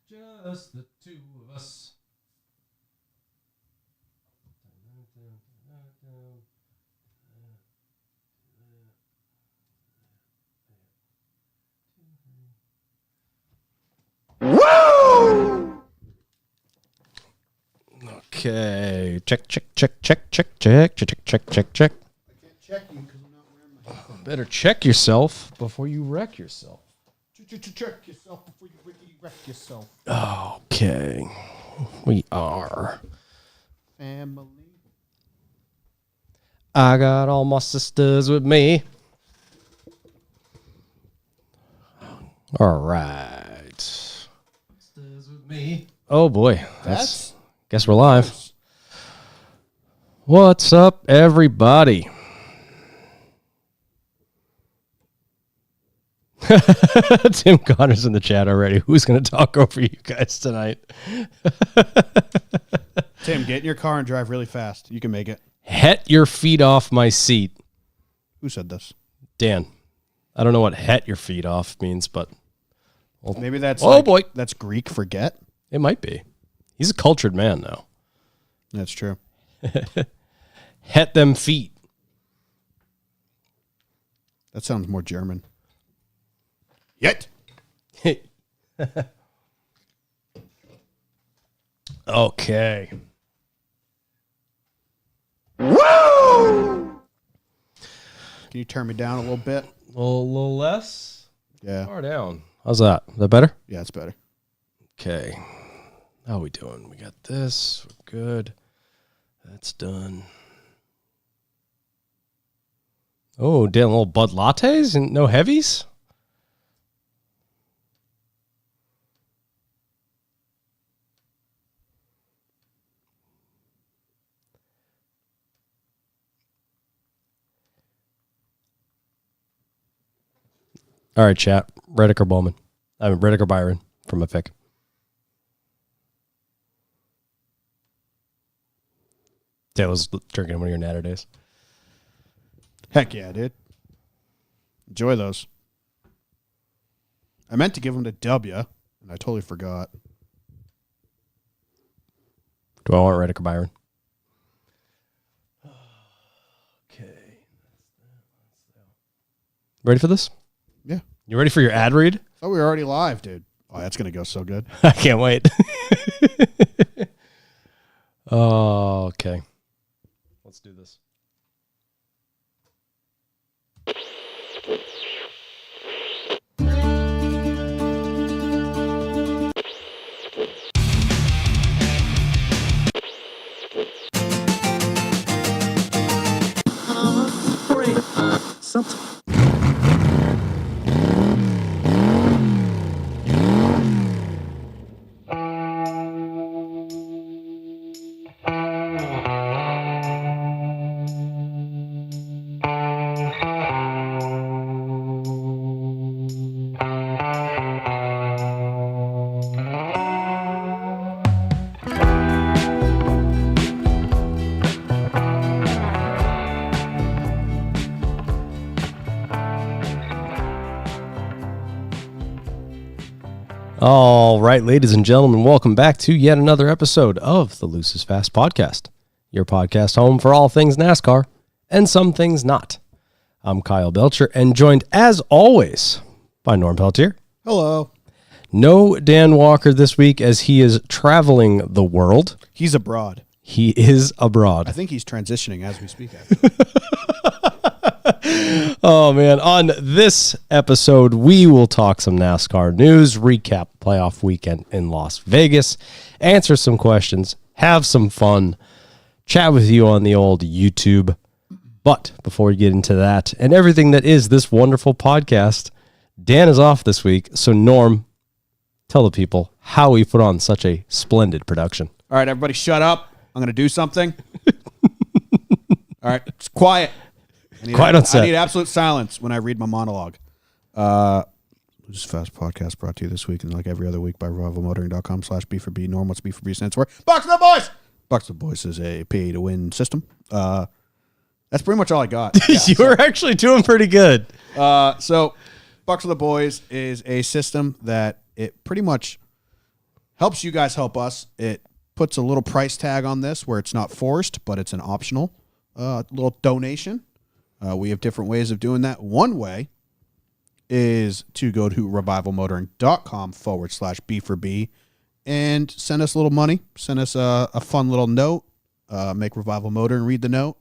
Just the two of us. Woo! Okay. Check. I can't Check you because I'm not wearing my. Better check yourself before you wreck yourself. Check yourself before you wreck yourself. Okay. We are. Family. I got all my sisters with me. All right. Sisters with me. Oh boy. That's Guess we're live. What's up, everybody? Tim Connor's in the chat already. Who's going to talk over you guys tonight? Tim, get in your car and drive really fast. You can make it. Het your feet off my seat. Who said this? Dan. I don't know what het your feet off means, but Maybe that's boy. That's Greek for get. It might be. He's a cultured man, though. That's true. Het them feet. That sounds more German. Yet. Okay. Woo! Can you turn me down a little bit? A little less? Yeah. Far down. How's that? Is that better? Yeah, it's better. Okay. How we doing? We got this. We're good. That's done. Oh, damn, little Bud Lattes and no heavies? All right, chat. Reddick or Bowman? I mean, Reddick or Byron from a pick. That was drinking one of your natter days. Heck yeah, dude. Enjoy those. I meant to give them to W, and I totally forgot. Do I want Reddick or Byron? Okay. Ready for this? Yeah. You ready for your ad read? Oh, we're already live, dude. Oh, that's going to go so good. I can't wait. Oh, okay. Let's do this. All right, ladies and gentlemen, welcome back to yet another episode of the Loose is Fast podcast, your podcast home for all things NASCAR and some things not. I'm Kyle Belcher and joined, as always, by Norm Peltier. Hello. No Dan Walker this week as he is traveling the world. He's abroad. He is abroad. I think he's transitioning as we speak. Oh, man. On this episode, we will talk some NASCAR news, recap playoff weekend in Las Vegas, answer some questions, have some fun, chat with you on the old YouTube. But before we get into that and everything that is this wonderful podcast, Dan is off this week. So, Norm, tell the people how we put on such a splendid production. All right, everybody shut up. I'm going to do something. All right, it's quiet. Quiet on set. I need absolute silence when I read my monologue. Loose is Fast podcast brought to you this week and like every other week by RivalMotoring.com/B4B. Norm, what's B for B stands for? Box of the Boys! Box of the Boys is a pay-to-win system. That's pretty much all I got. Yeah, You were actually doing pretty good. So Box of the Boys is a system that it pretty much helps you guys help us. It puts a little price tag on this where it's not forced, but it's an optional little donation. We have different ways of doing that. One way is to go to revivalmotoring.com/B4B and send us a little money. Send us a fun little note. Make Revival Motoring read the note.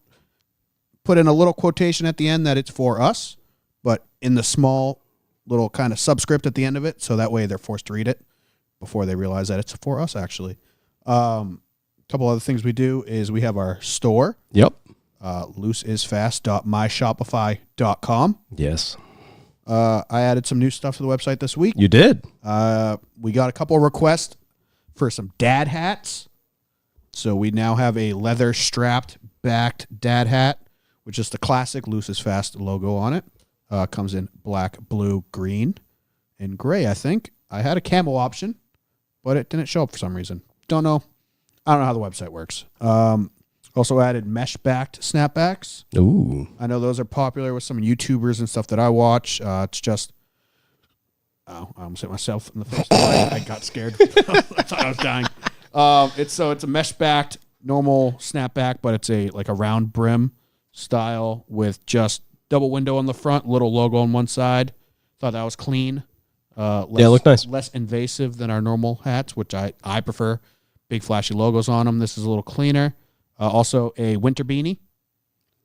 Put in a little quotation at the end that it's for us, but in the small little kind of subscript at the end of it, so that way they're forced to read it before they realize that it's for us, actually. Couple other things we do is we have our store. Yep. looseisfast.myshopify.com. Yes. I added some new stuff to the website this week. You did. We got a couple of requests for some dad hats. So we now have a leather strapped backed dad hat, which is the classic Loose is Fast logo on it. Comes in black, blue, green, and gray, I think. I had a camel option, but it didn't show up for some reason. Don't know. I don't know how the website works. Also added mesh-backed snapbacks. Ooh. I know those are popular with some YouTubers and stuff that I watch. It's just... Oh, I almost hit myself in the face. I got scared. I thought I was dying. It's a mesh-backed normal snapback, but it's a round brim style with just double window on the front, little logo on one side. Thought that was clean. It looked nice. Less invasive than our normal hats, which I prefer. Big flashy logos on them. This is a little cleaner. Also a winter beanie.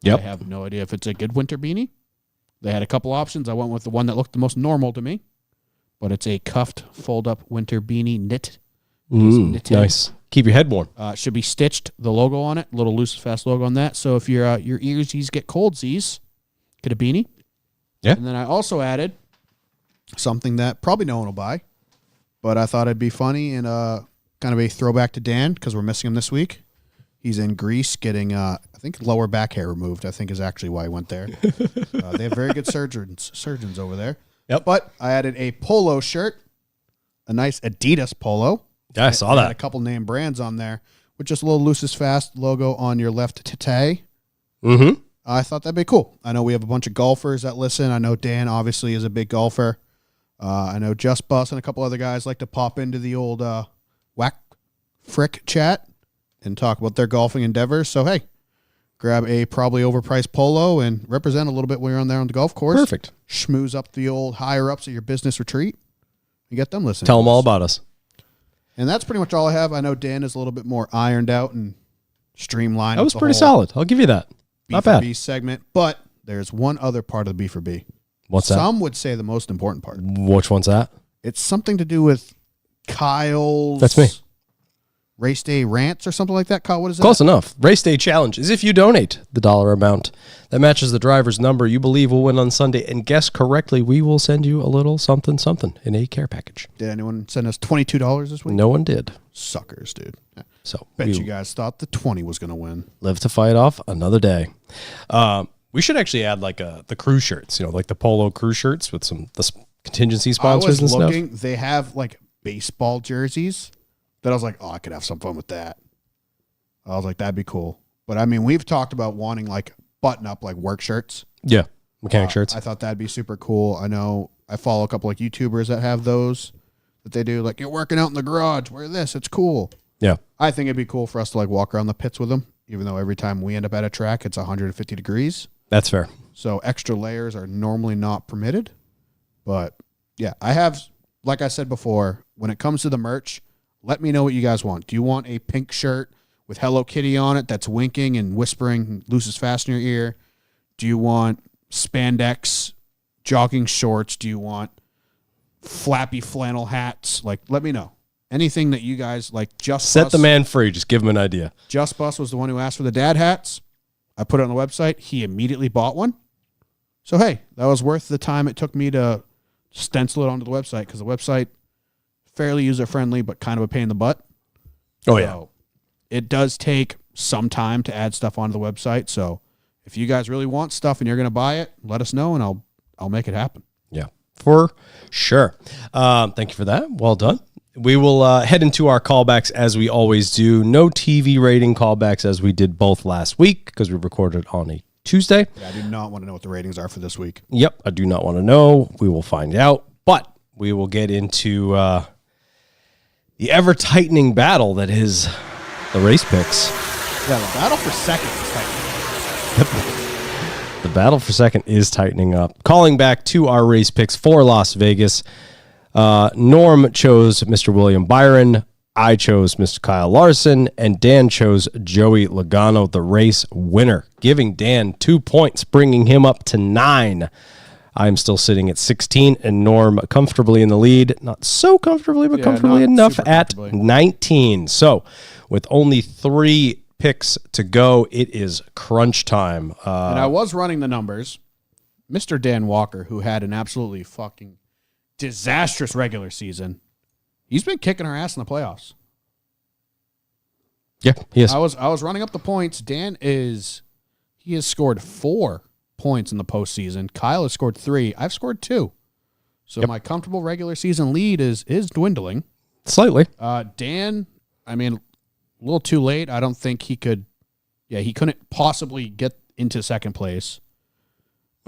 Yep. I have no idea if it's a good winter beanie. They had a couple options. I went with the one that looked the most normal to me, but it's a cuffed fold-up winter beanie knit. Nice. Keep your head warm. Should be stitched, the logo on it, little Loose Fast logo on that. So if your earsies get coldsies, get a beanie. Yeah. And then I also added something that probably no one will buy, but I thought it'd be funny and kind of a throwback to Dan because we're missing him this week. He's in Greece getting, I think, lower back hair removed, I think is actually why he went there. They have very good surgeons over there. Yep. But I added a polo shirt, a nice Adidas polo. Yeah, I saw Had that. a couple name brands on there with just a little Loose is Fast logo on your left tete. Mm-hmm. I thought that'd be cool. I know we have a bunch of golfers that listen. I know Dan obviously is a big golfer. I know Just Bus and a couple other guys like to pop into the old Whack Frick chat and talk about their golfing endeavors. So, hey, grab a probably overpriced polo and represent a little bit when you're on there on the golf course. Perfect. Schmooze up the old higher-ups at your business retreat and get them listening. Tell them all about us. And that's pretty much all I have. I know Dan is a little bit more ironed out and streamlined. That was pretty solid. I'll give you that. Not bad. B4B segment, but there's one other part of the B4B. What's that? Some would say the most important part. Which one's that? It's something to do with Kyle's... That's me. Race Day Rants or something like that. Kyle, what is that? Close enough. Race Day Challenge is if you donate the dollar amount that matches the driver's number you believe will win on Sunday and guess correctly, we will send you a little something in a care package. Did anyone send us $22 this week? No one did. Suckers, dude. So Bet you guys thought the 20 was going to win. Live to fight off another day. We should actually add the crew shirts, like the polo crew shirts with the contingency sponsors and stuff. They have baseball jerseys that I was like, oh, I could have some fun with that. I was like, that'd be cool. But I mean, we've talked about wanting button up work shirts. Yeah, mechanic shirts. I thought that'd be super cool. I know I follow a couple YouTubers that have those that they do. You're working out in the garage, wear this. It's cool. Yeah. I think it'd be cool for us to walk around the pits with them, even though every time we end up at a track, it's 150 degrees. That's fair. So extra layers are normally not permitted. But yeah, I have, like I said before, when it comes to the merch, let me know what you guys want. Do you want a pink shirt with Hello Kitty on it that's winking and whispering Loose is Fast in your ear? Do you want spandex jogging shorts? Do you want flappy flannel hats? Let me know. Anything that you guys like. Just Set Bus, the man free. Just give him an idea. Just Bus was the one who asked for the dad hats. I put it on the website. He immediately bought one. So, hey, that was worth the time it took me to stencil it onto the website because the website fairly user-friendly, but kind of a pain in the butt. Oh, yeah. So it does take some time to add stuff onto the website. So if you guys really want stuff and you're going to buy it, let us know, and I'll make it happen. Yeah, for sure. Thank you for that. Well done. We will head into our callbacks as we always do. No TV rating callbacks as we did both last week because we recorded on a Tuesday. Yeah, I do not want to know what the ratings are for this week. Yep, I do not want to know. We will find out. But we will get into the ever-tightening battle that is the race picks. Yeah, the battle for second is tightening. The battle for second is tightening up. Calling back to our race picks for Las Vegas. Norm chose Mr. William Byron. I chose Mr. Kyle Larson. And Dan chose Joey Logano, the race winner, giving Dan 2 points, bringing him up to 9. I'm still sitting at 16, and Norm comfortably in the lead. Not so comfortably, but comfortably enough at 19. So with only 3 picks to go, it is crunch time. And I was running the numbers. Mr. Dan Walker, who had an absolutely fucking disastrous regular season, he's been kicking our ass in the playoffs. Yeah, he is. I was running up the points. He has scored 4 points in the postseason. Kyle has scored 3. I've scored 2. So my comfortable regular season lead is dwindling. Slightly. Dan, I mean, a little too late. I don't think he could. Yeah, he couldn't possibly get into second place.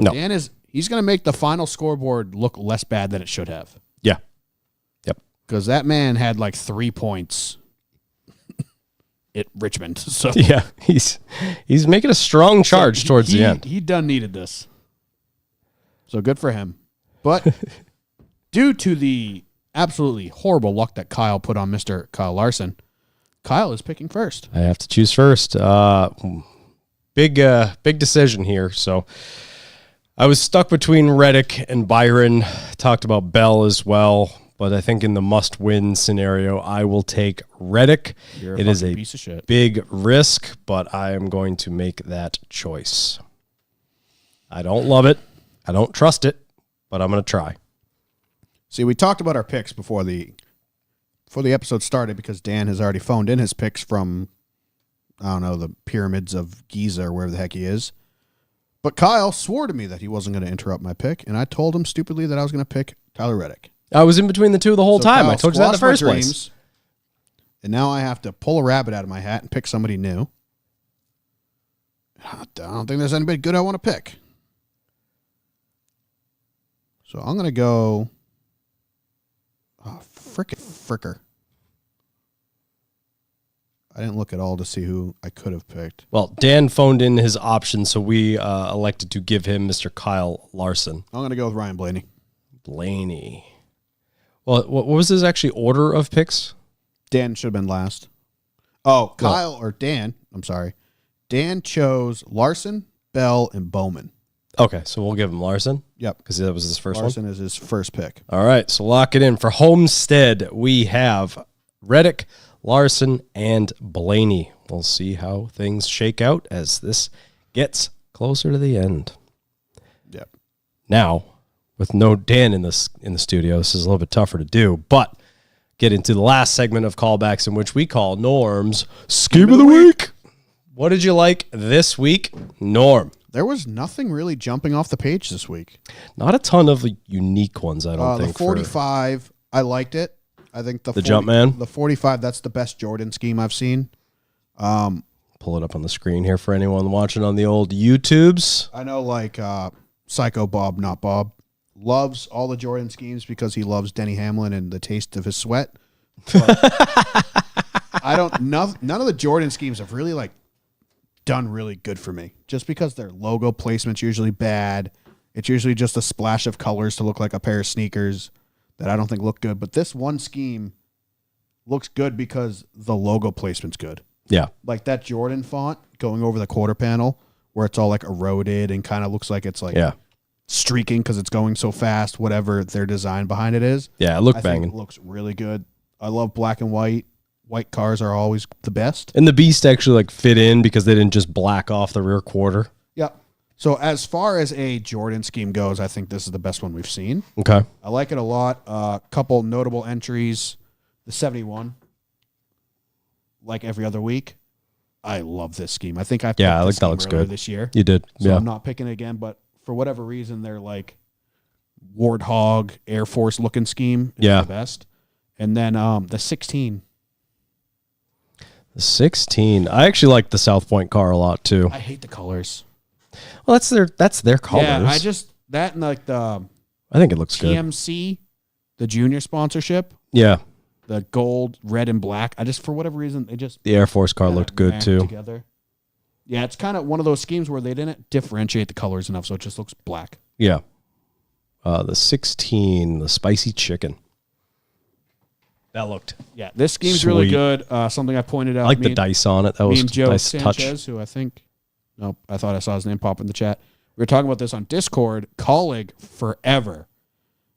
No. Dan he's going to make the final scoreboard look less bad than it should have. Yeah. Yep. Because that man had like 3 points at Richmond. So Yeah, he's making a strong charge towards the end. He done needed this. So good for him. But due to the absolutely horrible luck that Kyle put on Mr. Kyle Larson, Kyle is picking first. I have to choose first. Big decision here. So I was stuck between Reddick and Byron. Talked about Bell as well, but I think in the must-win scenario, I will take Reddick. It is a piece of shit. big risk, but I am going to make that choice. I don't love it. I don't trust it, but I'm going to try. See, we talked about our picks before the episode started because Dan has already phoned in his picks from, I don't know, the pyramids of Giza or wherever the heck he is. But Kyle swore to me that he wasn't going to interrupt my pick, and I told him stupidly that I was going to pick Tyler Reddick. I was in between the two the whole time. Kyle I told you that in the squashed my first place. dreams, and now I have to pull a rabbit out of my hat and pick somebody new. I don't think there's anybody good I want to pick. So I'm going to go... Oh, fricker. I didn't look at all to see who I could have picked. Well, Dan phoned in his option, so we elected to give him Mr. Kyle Larson. I'm going to go with Ryan Blaney. Blaney. Well, what was his actually order of picks? Dan should have been last. Oh, Kyle or Dan. I'm sorry. Dan chose Larson, Bell, and Bowman. Okay, so we'll give him Larson. Yep. Because that was his first Larson one. is his first pick. All right, so lock it in. For Homestead, we have Reddick, Larson, and Blaney. We'll see how things shake out as this gets closer to the end. Yep. Now, with no Dan in the studio, this is a little bit tougher to do, but get into the last segment of callbacks in which we call Norm's Scheme of the Week. What did you like this week, Norm? There was nothing really jumping off the page this week. Not a ton of unique ones, I don't think. The 45, I liked it. I think the Jumpman? The 45, that's the best Jordan scheme I've seen. Pull it up on the screen here for anyone watching on the old YouTubes. I know, like, Psycho Bob, not Bob, loves all the Jordan schemes because he loves Denny Hamlin and the taste of his sweat. But none of the Jordan schemes have really, like, done really good for me. Just because their logo placement's usually bad. It's usually just a splash of colors to look like a pair of sneakers that I don't think look good. But this one scheme looks good because the logo placement's good. Yeah. Like that Jordan font going over the quarter panel where it's all like eroded and kind of looks like it's like streaking because it's going so fast, whatever their design behind it is. Yeah, it looked banging. It looks really good. I love black and white. White cars are always the best. And the Beast actually like fit in because they didn't just black off the rear quarter. Yep. So as far as a Jordan scheme goes, I think this is the best one we've seen. Okay. I like it a lot. A couple notable entries. The 71, like every other week. I love this scheme. I think I picked I this like that scheme looks earlier good this year. You did. So yeah. I'm not picking it again, but for whatever reason, they're like Warthog Air Force looking scheme. Is the best. And then the 16. The 16. I actually like the South Point car a lot too. I hate the colors. Well, that's their colors. Yeah, that and like the I think it looks good. TMC, the junior sponsorship. Yeah. the gold, red, and black. I just, for whatever reason, they just The Air Force car looked good ran too. together. Yeah, it's kind of one of those schemes where they didn't differentiate the colors enough, so it just looks black. Yeah. The 16, the spicy chicken. That looked Yeah, this scheme's really sweet. good. Something I pointed out. I like the dice on it. That was Me and Joe nice Sanchez, touch. who I think, nope, I thought I saw his name pop in the chat. We were talking about this on Discord. Colleague forever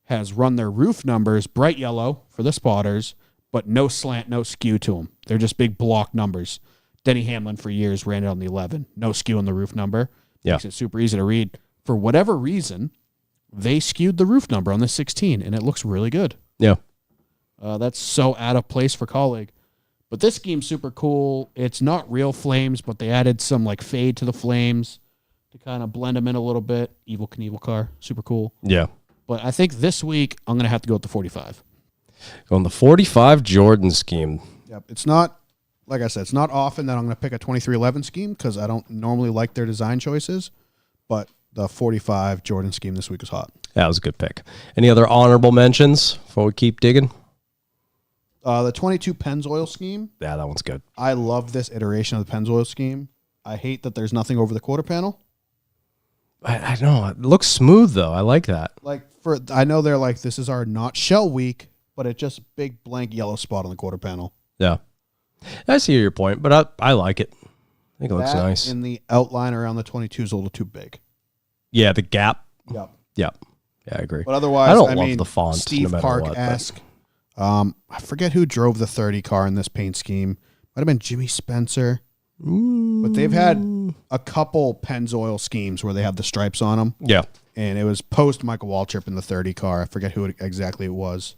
has run their roof numbers bright yellow for the spotters, but no slant, no skew to them. They're just big block numbers. Denny Hamlin for years ran it on the 11, no skew on the roof number. Yeah. Makes it super easy to read. For whatever reason, they skewed the roof number on the 16, and it looks really good. Yeah. That's so out of place for Colleague. But this scheme's super cool. It's not real flames, but they added some like fade to the flames to kind of blend them in a little bit. Evil Knievel car, super cool. Yeah. But I think this week I'm going to have to go with the 45. On the 45 Jordan scheme. Yep. It's not, like I said, it's not often that I'm going to pick a 2311 scheme because I don't normally like their design choices. But the 45 Jordan scheme this week is hot. That was a good pick. Any other honorable mentions before we keep digging? The 22 Pennzoil scheme. Yeah, that one's good. I love this iteration of the Pennzoil scheme. I hate that there's nothing over the quarter panel. I know. It looks smooth, though. I like that. I know they're like, this is our not shell week, but it's just big blank yellow spot on the quarter panel. Yeah. I see your point, but I like it. I think it looks That nice. And the outline around the 22 is a little too big. Yeah, the gap. Yep. Yeah. Yeah, I agree. But otherwise, I don't love the font, Steve no matter what, Park-esque. I forget who drove the 30 car in this paint scheme. Might have been Jimmy Spencer. But they've had a couple Pennzoil schemes where they have the stripes on them. Yeah. And it was post Michael Waltrip in the 30 car. I forget who exactly it was.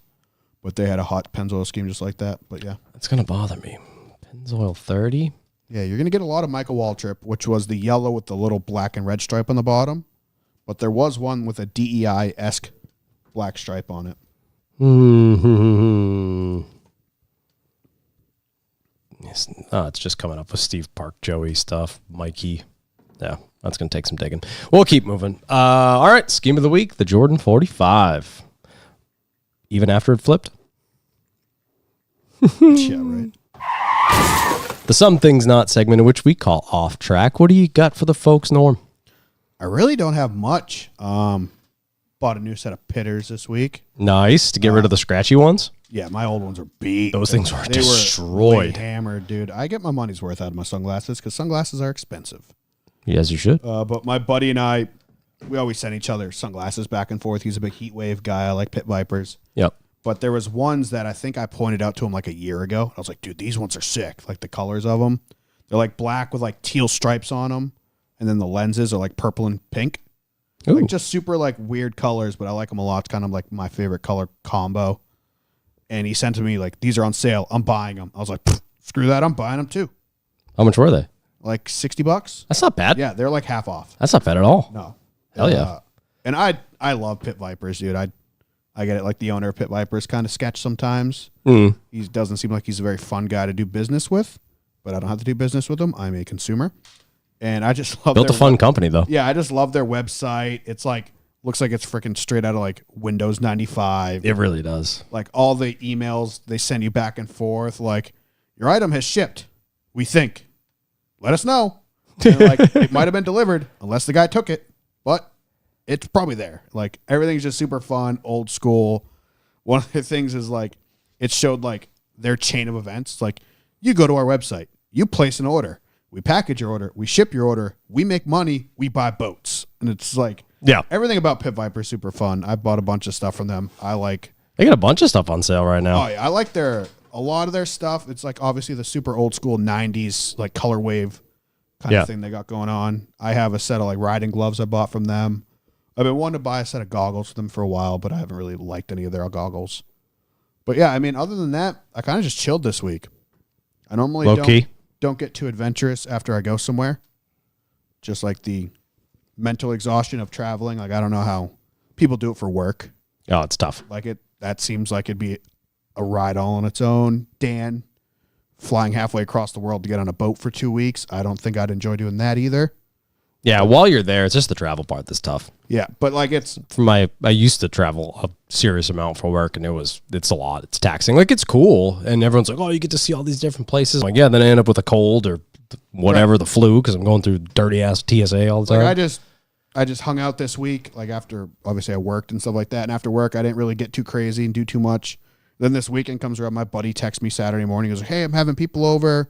But they had a hot Pennzoil scheme just like that. But yeah. That's going to bother me. Pennzoil 30? Yeah, you're going to get a lot of Michael Waltrip, which was the yellow with the little black and red stripe on the bottom. But there was one with a DEI-esque black stripe on it. It's just coming up with Steve Park, Joey stuff, Mikey. Yeah, that's going to take some digging. We'll keep moving. All right, scheme of the week, the Jordan 45. Even after it flipped? Yeah, right. The Some Things Not segment, in which we call Off Track. What do you got for the folks, Norm? I really don't have much. Bought a new set of pitters this week. Nice, to get rid of the scratchy ones. Yeah, my old ones are beat. Those things were They destroyed. Were hammered, dude. I get my money's worth out of my sunglasses because sunglasses are expensive. Yes, you should. But my buddy and I, we always send each other sunglasses back and forth. He's a big Heat Wave guy. I like Pit Vipers. Yep. But there was ones that I think I pointed out to him like a year ago. I was like, dude, these ones are sick. Like the colors of them. They're like black with like teal stripes on them. And then the lenses are like purple and pink. Ooh. Like just super like weird colors, but I like them a lot. It's kind of like my favorite color combo. And he sent to me like, these are on sale. I'm buying them. I was like, screw that. I'm buying them too. How much were they? Like $60. That's not bad. Yeah, they're like half off. That's not bad at all. No. Hell yeah. And I love Pit Vipers, dude. I get it. Like the owner of Pit Vipers kind of sketch sometimes. He doesn't seem like he's a very fun guy to do business with, but I don't have to do business with him. I'm a consumer. And I just love Built a fun company, though. Yeah, I just love their website. It's like, looks like it's freaking straight out of like Windows 95. It really does. Like all the emails they send you back and forth, like, your item has shipped. We think. Let us know. And like, it might have been delivered unless the guy took it, but it's probably there. Like everything's just super fun, old school. One of the things is like, it showed like their chain of events. Like you go to our website, you place an order, we package your order, we ship your order, we make money, we buy boats. And it's like, Yeah. everything about Pit Viper is super fun. I bought a bunch of stuff from them. I like, They got a bunch of stuff on sale right now. oh yeah, I like a lot of their stuff. It's like obviously the super old school 90s, like color wave kind Yeah. of thing they got going on. I have a set of like riding gloves I bought from them. I've been wanting to buy a set of goggles from them for a while, but I haven't really liked any of their goggles. But yeah, I mean, other than that, I kind of just chilled this week. I normally Low key. don't get too adventurous after I go somewhere. Just like the mental exhaustion of traveling. Like I don't know how people do it for work. Oh, it's tough. Like that seems like it'd be a ride all on its own. Dan, flying halfway across the world to get on a boat for 2 weeks. I don't think I'd enjoy doing that either. Yeah, while you're there, it's just the travel part that's tough. Yeah, but like it's I used to travel a serious amount for work, and it's a lot. It's taxing. Like, it's cool, and everyone's like, oh, you get to see all these different places. Like, yeah, then I end up with a cold or whatever, the flu, because I'm going through dirty ass TSA all the time. like I just hung out this week. Like after obviously I worked and stuff like that, and after work I didn't really get too crazy and do too much. Then this weekend comes around. My buddy texts me Saturday morning. He goes, hey, I'm having people over.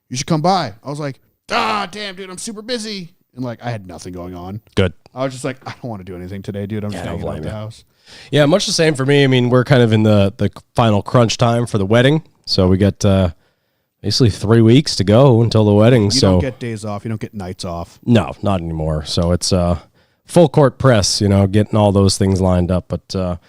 You should come by. I was like, damn, dude, I'm super busy. And like, I had nothing going on. Good. I was just like, I don't want to do anything today, dude. I'm just hanging out at the house. Yeah, much the same for me. I mean, we're kind of in the final crunch time for the wedding. So we got basically 3 weeks to go until the wedding. You don't get days off. You don't get nights off. No, not anymore. So it's full court press, getting all those things lined up. But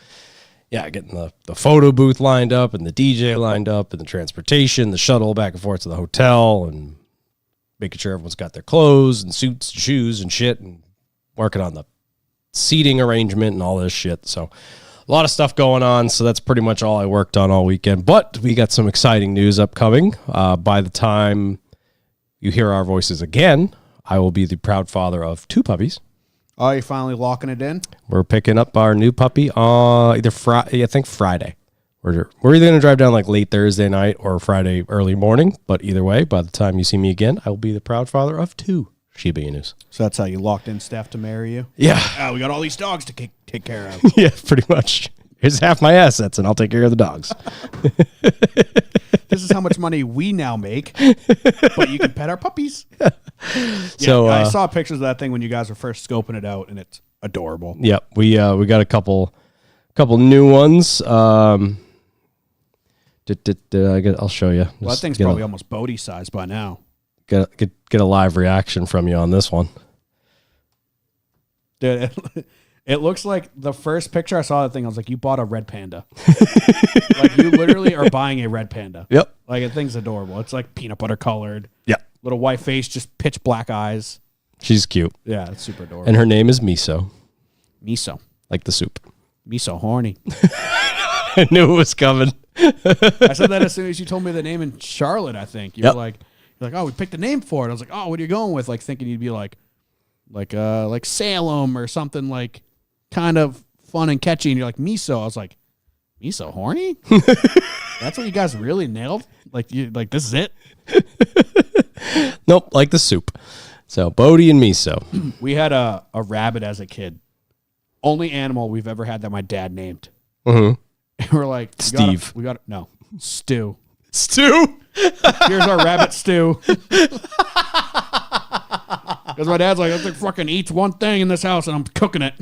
yeah, getting the photo booth lined up and the DJ lined up and the transportation, the shuttle back and forth to the hotel, and making sure everyone's got their clothes and suits and shoes and shit, and working on the seating arrangement and all this shit. So a lot of stuff going on. So that's pretty much all I worked on all weekend. But we got some exciting news upcoming. By the time you hear our voices again, I will be the proud father of 2 puppies. Oh, you finally locking it in? We're picking up our new puppy either Friday. I think Friday. We're either going to drive down like late Thursday night or Friday early morning. But either way, by the time you see me again, I will be the proud father of 2 Shiba Inus. So that's how you locked in Steph to marry you? Yeah. Oh, we got all these dogs to take care of. Yeah, pretty much. Here's half my assets, and I'll take care of the dogs. This is how much money we now make, but you can pet our puppies. So I saw pictures of that thing when you guys were first scoping it out, and it's adorable. Yep, we got a couple new ones. I'll show you. Well, that thing's probably almost Bodhi size by now. Get a live reaction from you on this one. Dude, it looks like the first picture I saw of that thing, I was like, you bought a red panda. Like, you literally are buying a red panda. Yep. Like, the thing's adorable. It's like peanut butter colored. Yep. Little white face, just pitch black eyes. She's cute. Yeah, it's super adorable. And her name is Miso. Miso. Like the soup. Miso horny. I knew it was coming. I said that as soon as you told me the name in Charlotte, I think. You're like, oh, we picked a name for it. I was like, oh, what are you going with? Like, thinking you'd be like Salem or something like kind of fun and catchy. And you're like, Miso. I was like, Miso horny? That's what you guys really nailed? Like, this is it? Nope, like the soup. So, Bodhi and Miso. We had a rabbit as a kid. Only animal we've ever had that my dad named. Mm-hmm. And we're like, Steve. No, Stu. Stu? Here's our rabbit stew. Because my dad's like, that thing fucking eats one thing in this house and I'm cooking it.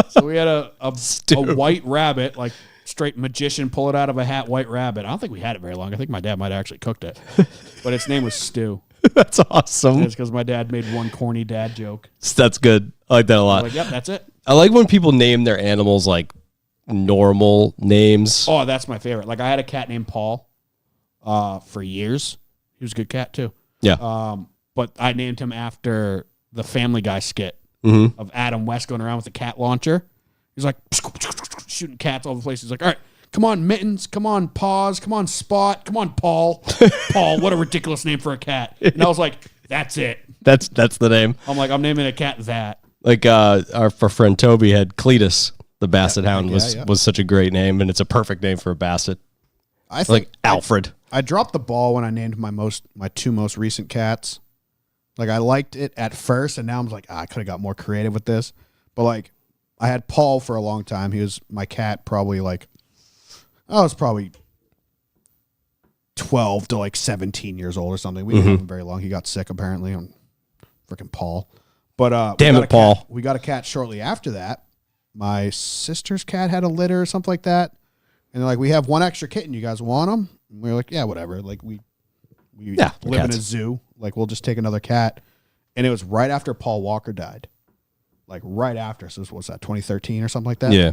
So we had a white rabbit, like straight magician, pull it out of a hat, white rabbit. I don't think we had it very long. I think my dad might have actually cooked it. But its name was Stu. That's awesome. And it's because my dad made one corny dad joke. That's good. I like that a lot. I was like, yep, that's it. I like when people name their animals like normal names. Oh, that's my favorite. Like, I had a cat named Paul for years. He was a good cat too. Yeah. But I named him after the Family Guy skit of Adam West going around with a cat launcher. He's like shooting cats all over the place. He's like, all right, come on, Mittens, come on, Paws, come on, Spot, come on, Paul. Paul, what a ridiculous name for a cat. And I was like, that's it. That's the name. I'm like, I'm naming a cat that. Like our friend Toby had Cletus, the Basset Hound, was such a great name, and it's a perfect name for a Basset. I think like Alfred. I dropped the ball when I named my 2 most recent cats. Like, I liked it at first, and now I'm like, I could have got more creative with this. But like, I had Paul for a long time. He was my cat, probably like, I was probably 12 to like 17 years old or something. We didn't have him very long. He got sick apparently on freaking Paul. But damn it, Paul. We got a cat shortly after that. My sister's cat had a litter or something like that. And they're like, we have one extra kitten. You guys want them? And we were like, yeah, whatever. Like, we live in a zoo. Like, we'll just take another cat. And it was right after Paul Walker died. Like, right after. So, what's that, 2013 or something like that? Yeah.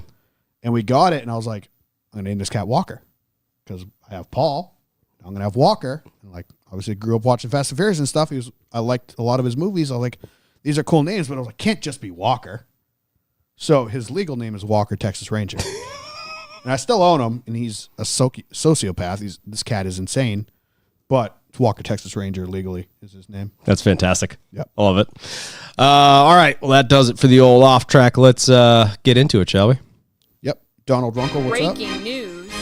And we got it, and I was like, I'm going to name this cat Walker. Because I have Paul. I'm going to have Walker. And, like, obviously grew up watching Fast and Furious and stuff. I liked a lot of his movies. I was like, these are cool names. But I was like, can't just be Walker. So, his legal name is Walker, Texas Ranger. And I still own him, and he's a sociopath. This cat is insane. But Walker Texas Ranger legally is his name. That's fantastic. Yep. I love it. All right. Well, that does it for the old off track. Let's get into it, shall we? Yep. Donald Runkle, what's up? Breaking news.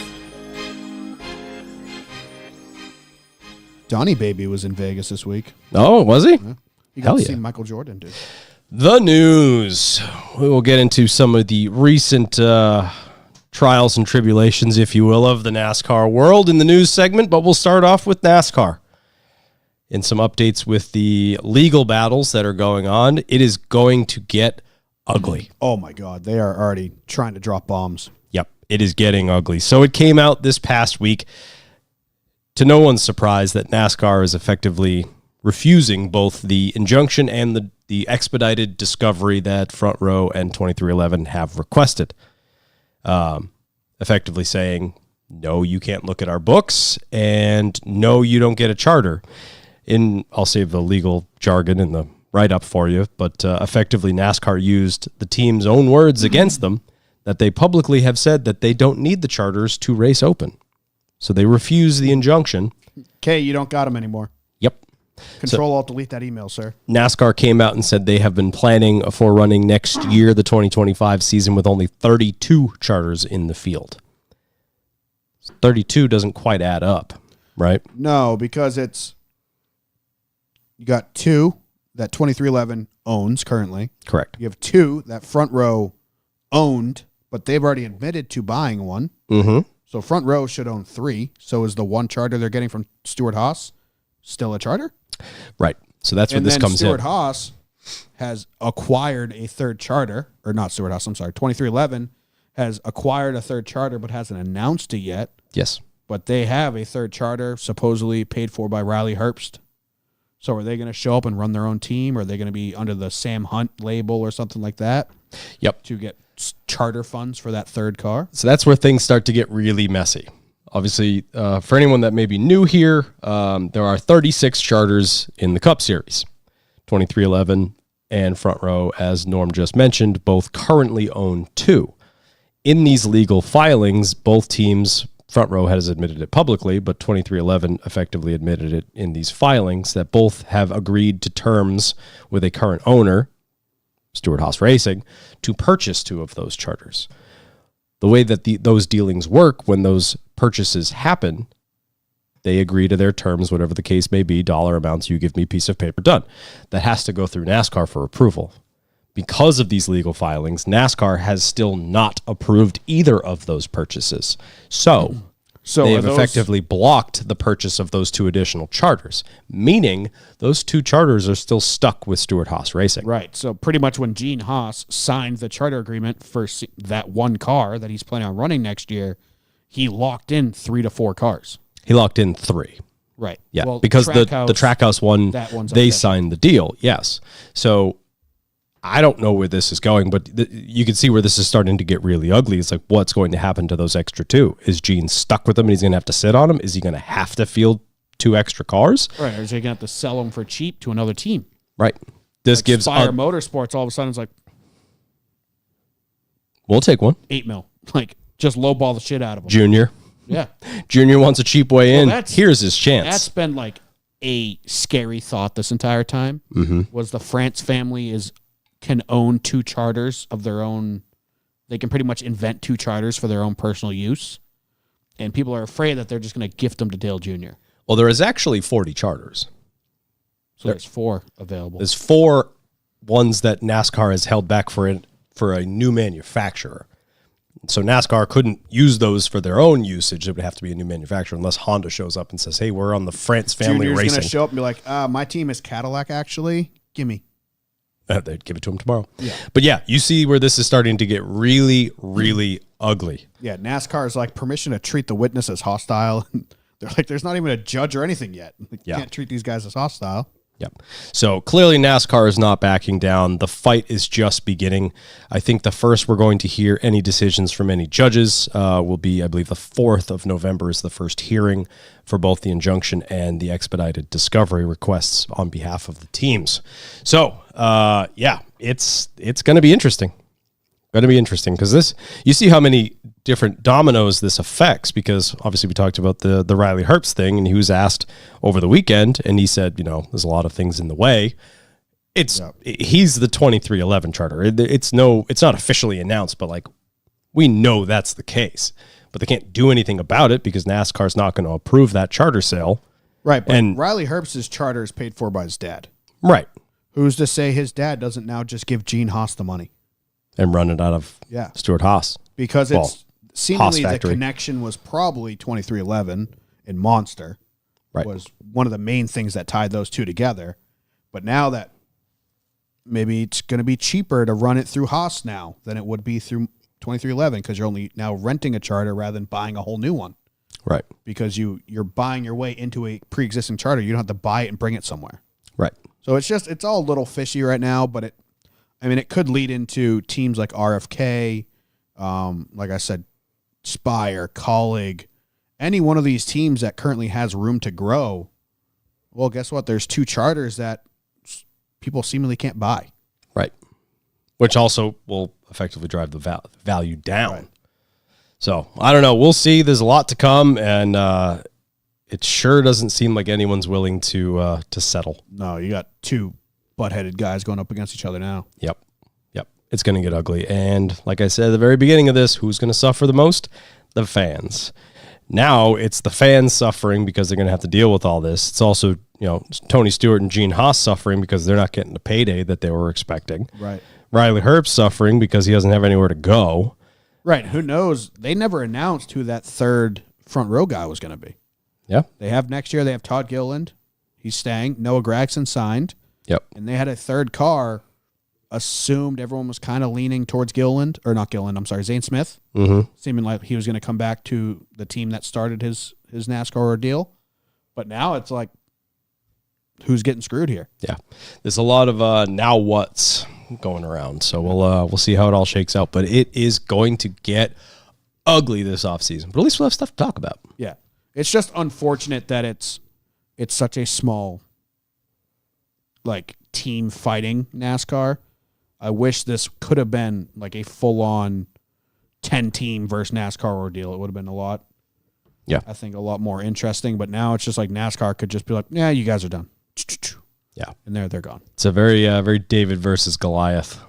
Donnie Baby was in Vegas this week. Oh, was he? You Hell got to yeah. see Michael Jordan, dude. The news. We will get into some of the recent trials and tribulations, if you will, of the NASCAR world in the news segment, but we'll start off with NASCAR. In some updates with the legal battles that are going on, it is going to get ugly. Oh, my God. They are already trying to drop bombs. Yep, it is getting ugly. So it came out this past week. To no one's surprise that NASCAR is effectively refusing both the injunction and the expedited discovery that Front Row and 2311 have requested. Effectively saying, no, you can't look at our books, and no, you don't get a charter. I'll save the legal jargon in the write-up for you, but effectively NASCAR used the team's own words against them, that they publicly have said that they don't need the charters to race open. So they refuse the injunction. Okay, you don't got them anymore. Yep. Control-Alt-Delete that email, sir. NASCAR came out and said they have been planning for running next year, the 2025 season, with only 32 charters in the field. 32 doesn't quite add up, right? No, because you got 2 that 2311 owns currently. Correct. You have 2 that Front Row owned, but they've already admitted to buying one. Mm-hmm. So Front Row should own 3. So is the one charter they're getting from Stuart Haas still a charter? Right. So that's where And this then comes Stuart in. Haas has acquired a third charter, or not Stuart Haas, I'm sorry, 2311 has acquired a third charter but hasn't announced it yet. Yes. But they have a third charter supposedly paid for by Riley Herbst. So are they going to show up and run their own team? Or are they going to be under the Sam Hunt label or something like that Yep. to get charter funds for that third car? So that's where things start to get really messy. Obviously, for anyone that may be new here, there are 36 charters in the Cup Series. 2311 and Front Row, as Norm just mentioned, both currently own 2. In these legal filings, both teams, Front Row has admitted it publicly, but 2311 effectively admitted it in these filings, that both have agreed to terms with a current owner, Stuart Haas Racing, to purchase 2 of those charters. The way that those dealings work, when those purchases happen, they agree to their terms, whatever the case may be, dollar amounts, you give me, piece of paper, done. That has to go through NASCAR for approval. Because of these legal filings, NASCAR has still not approved either of those purchases. So they have effectively blocked the purchase of those 2 additional charters, meaning those 2 charters are still stuck with Stuart Haas Racing. Right. So pretty much when Gene Haas signed the charter agreement for that one car that he's planning on running next year, he locked in 3 to 4 cars. He locked in 3. Right. Yeah, Well, because the Trackhouse one, that one's they okay. signed the deal, yes. So I don't know where this is going, but you can see where this is starting to get really ugly. It's like, what's going to happen to those extra 2? Is Gene stuck with them and he's going to have to sit on them? Is he going to have to field 2 extra cars? Right. Or is he going to have to sell them for cheap to another team? Right. This gives Spire Motorsports all of a sudden is like we'll take one. 8 mil. Like, just lowball the shit out of them. Junior. Yeah. Junior wants a cheap way in. that's- Here's his chance. That's been like a scary thought this entire time. Was the France family can own 2 charters of their own. They can pretty much invent 2 charters for their own personal use. And people are afraid that they're just going to gift them to Dale Jr. Well, there is actually 40 charters. So there's 4 available. There's 4 ones that NASCAR has held back for a new manufacturer. So NASCAR couldn't use those for their own usage. It would have to be a new manufacturer unless Honda shows up and says, hey, we're on the France family Junior's racing. going to show up and be like, my team is Cadillac, actually. Gimme. They'd give it to him tomorrow. Yeah. But yeah, you see where this is starting to get really, really ugly. Yeah, NASCAR is like permission to treat the witness as hostile. They're like, there's not even a judge or anything yet. You can't treat these guys as hostile. Yep. So clearly NASCAR is not backing down. The fight is just beginning. I think the first we're going to hear any decisions from any judges will be, I believe, the 4th of November is the first hearing for both the injunction and the expedited discovery requests on behalf of the teams. So, yeah, it's going to be interesting. Going to be interesting because you see how many different dominoes this affects, because obviously we talked about the Riley Herbst thing, and he was asked over the weekend, and he said, there's a lot of things in the way. He's the 2311 charter. It's not officially announced, but like we know that's the case. But they can't do anything about it because NASCAR's not going to approve that charter sale. Right, but Riley Herbst's charter is paid for by his dad. Right. Who's to say his dad doesn't now just give Gene Haas the money? And run it out of Stuart Haas. Because it's seemingly the connection was probably 2311 and Monster. Right. Was one of the main things that tied those two together. But now that maybe it's going to be cheaper to run it through Haas now than it would be through 2311 because you're only now renting a charter rather than buying a whole new one. Right. Because you're buying your way into a pre-existing charter. You don't have to buy it and bring it somewhere. Right. So it's all a little fishy right now, but it could lead into teams like RFK, like I said, Spire, Colleague, any one of these teams that currently has room to grow. Well, guess what? There's two charters that people seemingly can't buy. Right. Which also will effectively drive the value down. Right. So, I don't know. We'll see. There's a lot to come, and it sure doesn't seem like anyone's willing to settle. No, you got two butt-headed guys going up against each other now. Yep. It's going to get ugly. And like I said at the very beginning of this, who's going to suffer the most? The fans. Now it's the fans suffering because they're going to have to deal with all this. It's also, Tony Stewart and Gene Haas suffering because they're not getting the payday that they were expecting. Right. Riley Herbst suffering because he doesn't have anywhere to go. Right. Who knows? They never announced who that third front row guy was going to be. Yeah. They have next year, they have Todd Gilliland. He's staying. Noah Gragson signed. Yep. And they had a third car. Assumed everyone was kind of leaning towards Gilliland, or not Gilliland, I'm sorry, Zane Smith. Mm-hmm. Seeming like he was going to come back to the team that started his NASCAR ordeal. But now it's like, who's getting screwed here? Yeah. There's a lot of now what's going around. So we'll see how it all shakes out. But it is going to get ugly this offseason. But at least we'll have stuff to talk about. Yeah. It's just unfortunate that it's such a small team fighting NASCAR. I wish this could have been like a full-on 10-team versus NASCAR ordeal. It would have been I think a lot more interesting. But now it's just like NASCAR could just be like, yeah, you guys are done. Yeah. And they're gone. It's a very, very David versus Goliath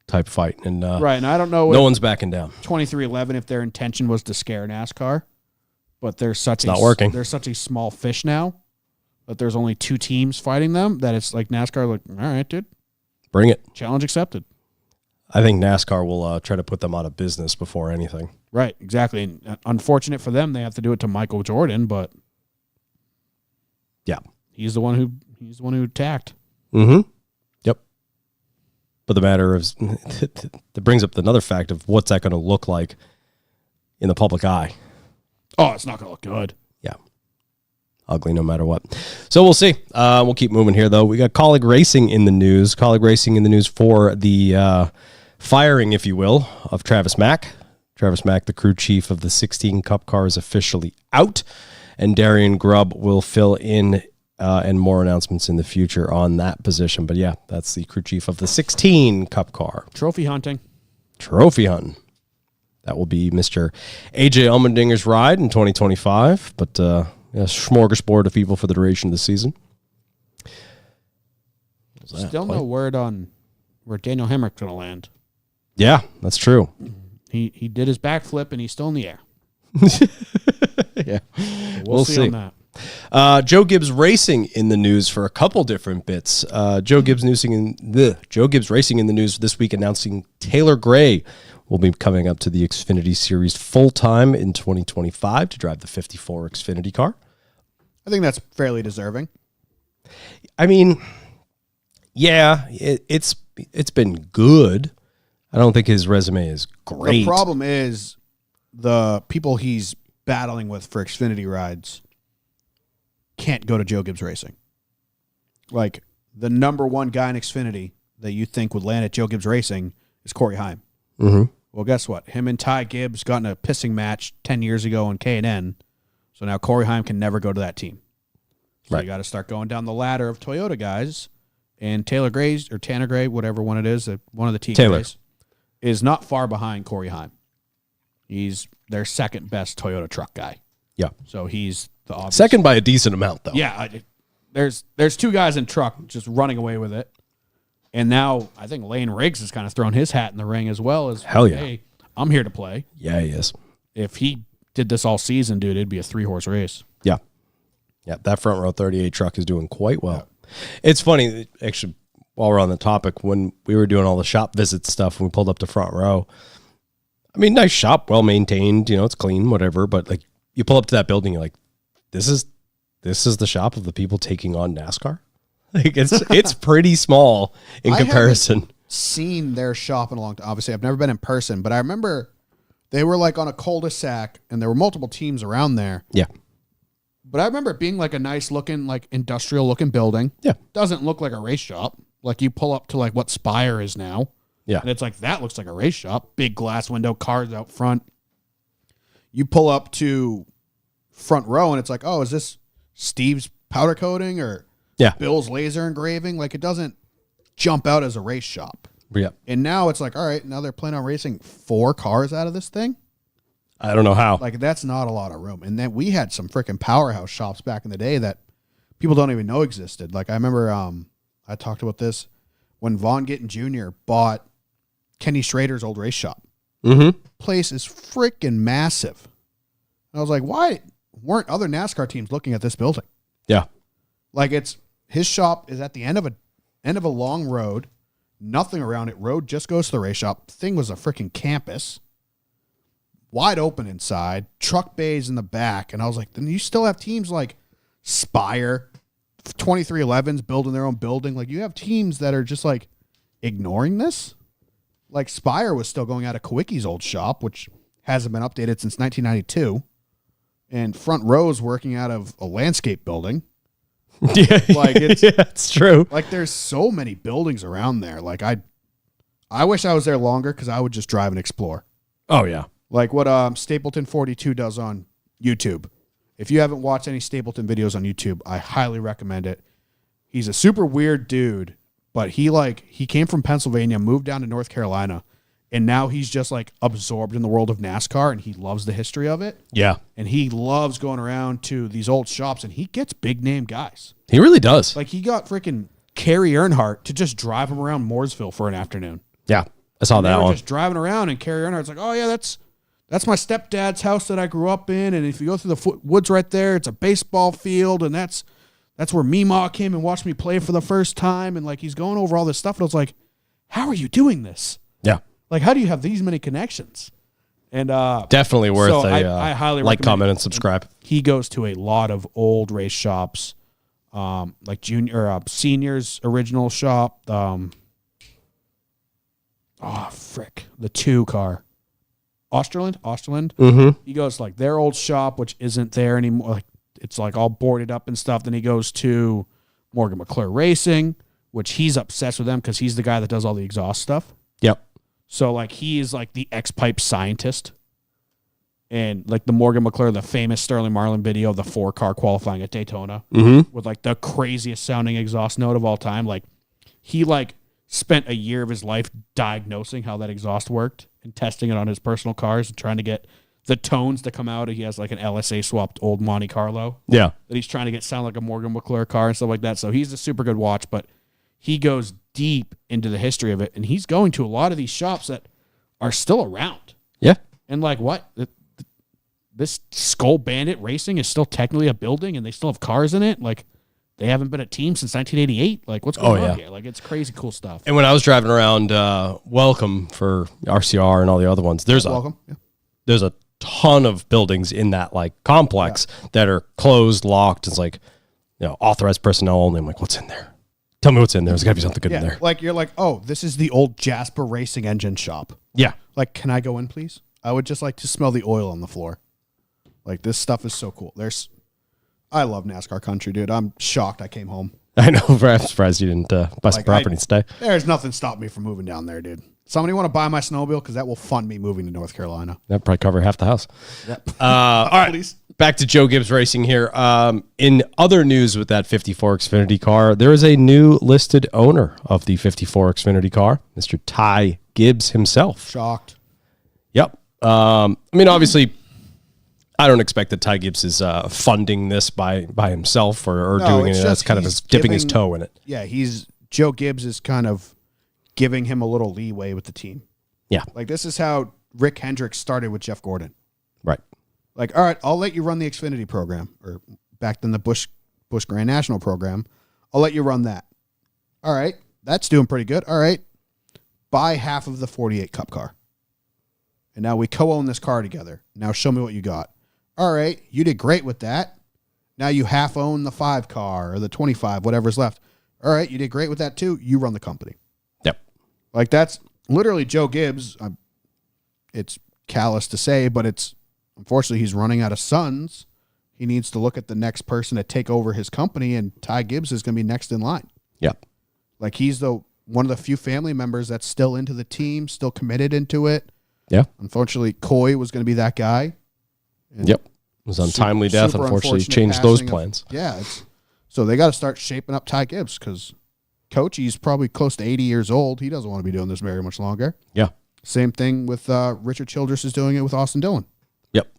type fight. And right, and I don't know. No one's backing down. 2311, if their intention was to scare NASCAR, but it's not working. They're such a small fish now that there's only two teams fighting them that it's like NASCAR like, all right, dude. Bring it. Challenge accepted. I think NASCAR will try to put them out of business before anything. Right, exactly. And unfortunate for them, they have to do it to Michael Jordan, but yeah, he's the one who attacked. Mm-hmm. Yep. But the matter is, that brings up another fact of what's that going to look like in the public eye. Oh, it's not going to look good. Yeah. Ugly no matter what. So we'll see. We'll keep moving here, though. We got Colleague Racing in the news. Colleague Racing in the news for the firing, if you will, of Travis Mack. Travis Mack, the crew chief of the 16 Cup car, is officially out. And Darian Grubb will fill in, and more announcements in the future on that position. But yeah, that's the crew chief of the 16 Cup car. Trophy hunting. That will be Mr. AJ Allmendinger's ride in 2025. But smorgasbord of people for the duration of the season. Still no word on where Daniel Hemrick's going to land. Yeah, that's true. He did his backflip and he's still in the air. Yeah, so we'll see on that. Joe Gibbs Racing in the news for a couple different bits. Joe Gibbs Racing in the news this week, announcing Taylor Gray will be coming up to the Xfinity Series full-time in 2025 to drive the 54 Xfinity car. I think that's fairly deserving. I mean, yeah, it's been good. I don't think his resume is great. The problem is the people he's battling with for Xfinity rides can't go to Joe Gibbs Racing. Like, the number one guy in Xfinity that you think would land at Joe Gibbs Racing is Corey Heim. Mm-hmm. Well, guess what? Him and Ty Gibbs got in a pissing match 10 years ago in K&N, so now Corey Heim can never go to that team. So you got to start going down the ladder of Toyota guys, and Tanner Gray, whatever one it is, one of the T Grays, is not far behind Corey Heim. He's their second best Toyota truck guy. Yeah. So he's the obvious. Second by a decent amount, though. Yeah. There's two guys in truck just running away with it. And now I think Lane Riggs has kind of thrown his hat in the ring as well. As Hell yeah. Hey, I'm here to play. Yeah, he is. If he did this all season, dude, it'd be a 3-horse race. Yeah. Yeah, that front row 38 truck is doing quite well. Yeah. It's funny, actually, while we're on the topic, when we were doing all the shop visit stuff, when we pulled up to front row, I mean, nice shop, well maintained, it's clean, whatever, but like you pull up to that building, you're like, this is the shop of the people taking on NASCAR? Like it's pretty small in comparison. Seen their shop in a long time. Obviously, I've never been in person, but I remember they were like on a cul-de-sac and there were multiple teams around there. Yeah. But I remember it being like a nice looking, like industrial looking building. Yeah. Doesn't look like a race shop. Like you pull up to like what Spire is now. Yeah. And it's like, that looks like a race shop. Big glass window, cars out front. You pull up to front row and it's like, oh, is this Steve's powder coating or Bill's laser engraving? Like it doesn't jump out as a race shop. Yeah. And now it's like, all right, now they're planning on racing 4 cars out of this thing. I don't know how. Like that's not a lot of room. And then we had some freaking powerhouse shops back in the day that people don't even know existed. Like I remember I talked about this when Vaughn Gittin Jr. bought Kenny Schrader's old race shop. Mm-hmm. Place is freaking massive. And I was like, why weren't other NASCAR teams looking at this building? Yeah. Like his shop is at the end of a long road, nothing around it. Road just goes to the race shop. Thing was a freaking campus. Wide open inside, truck bays in the back. And I was like, then you still have teams like Spire, 2311s building their own building. Like you have teams that are just like ignoring this. Like Spire was still going out of Kowicki's old shop, which hasn't been updated since 1992. And Front Row's working out of a landscape building. Yeah, like it's true. Like there's so many buildings around there. Like I wish I was there longer because I would just drive and explore. Oh yeah. Like what Stapleton 42 does on YouTube. If you haven't watched any Stapleton videos on YouTube, I highly recommend it. He's a super weird dude, but he came from Pennsylvania, moved down to North Carolina, and now he's just like absorbed in the world of NASCAR and he loves the history of it. Yeah. And he loves going around to these old shops and he gets big name guys. He really does. Like he got freaking Kerry Earnhardt to just drive him around Mooresville for an afternoon. Yeah. I saw that They were one. just driving around and Kerry Earnhardt's like, oh yeah, that's my stepdad's house that I grew up in. And if you go through the woods right there, it's a baseball field. And that's where Meemaw came and watched me play for the first time. And like, he's going over all this stuff. And I was like, how are you doing this? Yeah. Like, how do you have these many connections? And definitely worth I highly like, recommend comment, and subscribe. He goes to a lot of old race shops, like seniors original shop. The 2 car. Osterland. Mm-hmm. He goes to like their old shop, which isn't there anymore. Like it's like all boarded up and stuff. Then he goes to Morgan McClure Racing, which he's obsessed with them because he's the guy that does all the exhaust stuff. Yep. So like he is like the X-Pipe scientist. And like the Morgan McClure, the famous Sterling Marlin video of the 4-car qualifying at Daytona with like the craziest sounding exhaust note of all time. Like he like spent a year of his life diagnosing how that exhaust worked and testing it on his personal cars and trying to get the tones to come out. He has like an LSA swapped old Monte Carlo. Yeah. That he's trying to get sound like a Morgan McClure car and stuff like that. So he's a super good watch, but he goes deep into the history of it. And he's going to a lot of these shops that are still around. Yeah. And like what? This Skull Bandit Racing is still technically a building and they still have cars in it. Like they haven't been a team since 1988. Like what's going on here? Like it's crazy cool stuff. And when I was driving around Welcome for RCR and all the other ones, there's a ton of buildings in that like complex that are closed, locked. It's like, authorized personnel only. I'm like, what's in there? Tell me what's in there. There's got to be something good in there. Like you're like, oh, this is the old Jasper Racing engine shop. Yeah. Like, can I go in, please? I would just like to smell the oil on the floor. Like this stuff is so cool. I love NASCAR country, dude. I'm shocked I came home. I know. I'm surprised you didn't buy some property and stay. There's nothing stopped me from moving down there, dude. Somebody want to buy my snowmobile? Because that will fund me moving to North Carolina. That'd probably cover half the house. Yep. All right. Please. Back to Joe Gibbs Racing here. In other news with that 54 Xfinity car, there is a new listed owner of the 54 Xfinity car, Mr. Ty Gibbs himself. Shocked. Yep. I mean, obviously, I don't expect that Ty Gibbs is funding this by himself or No, doing it's it. just That's kind of he's dipping his giving- toe in it. Yeah, Joe Gibbs is kind of giving him a little leeway with the team. Yeah, Like, this is how Rick Hendricks started with Jeff Gordon. right. Like, all right, I'll let you run the Xfinity program, or back then the Busch Grand National program. I'll let you run that. All right, that's doing pretty good. All right, buy half of the 48 Cup car. And now we co-own this car together. Now show me what you got. All right, you did great with that. Now you half own the 5 car or the 25, whatever's left. All right, you did great with that too. You run the company. Yep. Like, that's literally Joe Gibbs. It's callous to say, but it's unfortunately he's running out of sons. He needs to look at the next person to take over his company, and Ty Gibbs is going to be next in line. Yep. Like, he's one of the few family members that's still into the team, still committed into it. Yeah. Unfortunately, Coy was going to be that guy. And Yep. It was untimely death. super Unfortunately, unfortunate changed those passing of- plans. Yeah. So they got to start shaping up Ty Gibbs, because Coach, he's probably close to 80 years old. He doesn't want to be doing this very much longer. Yeah. Same thing with Richard Childress is doing it with Austin Dillon. Yep.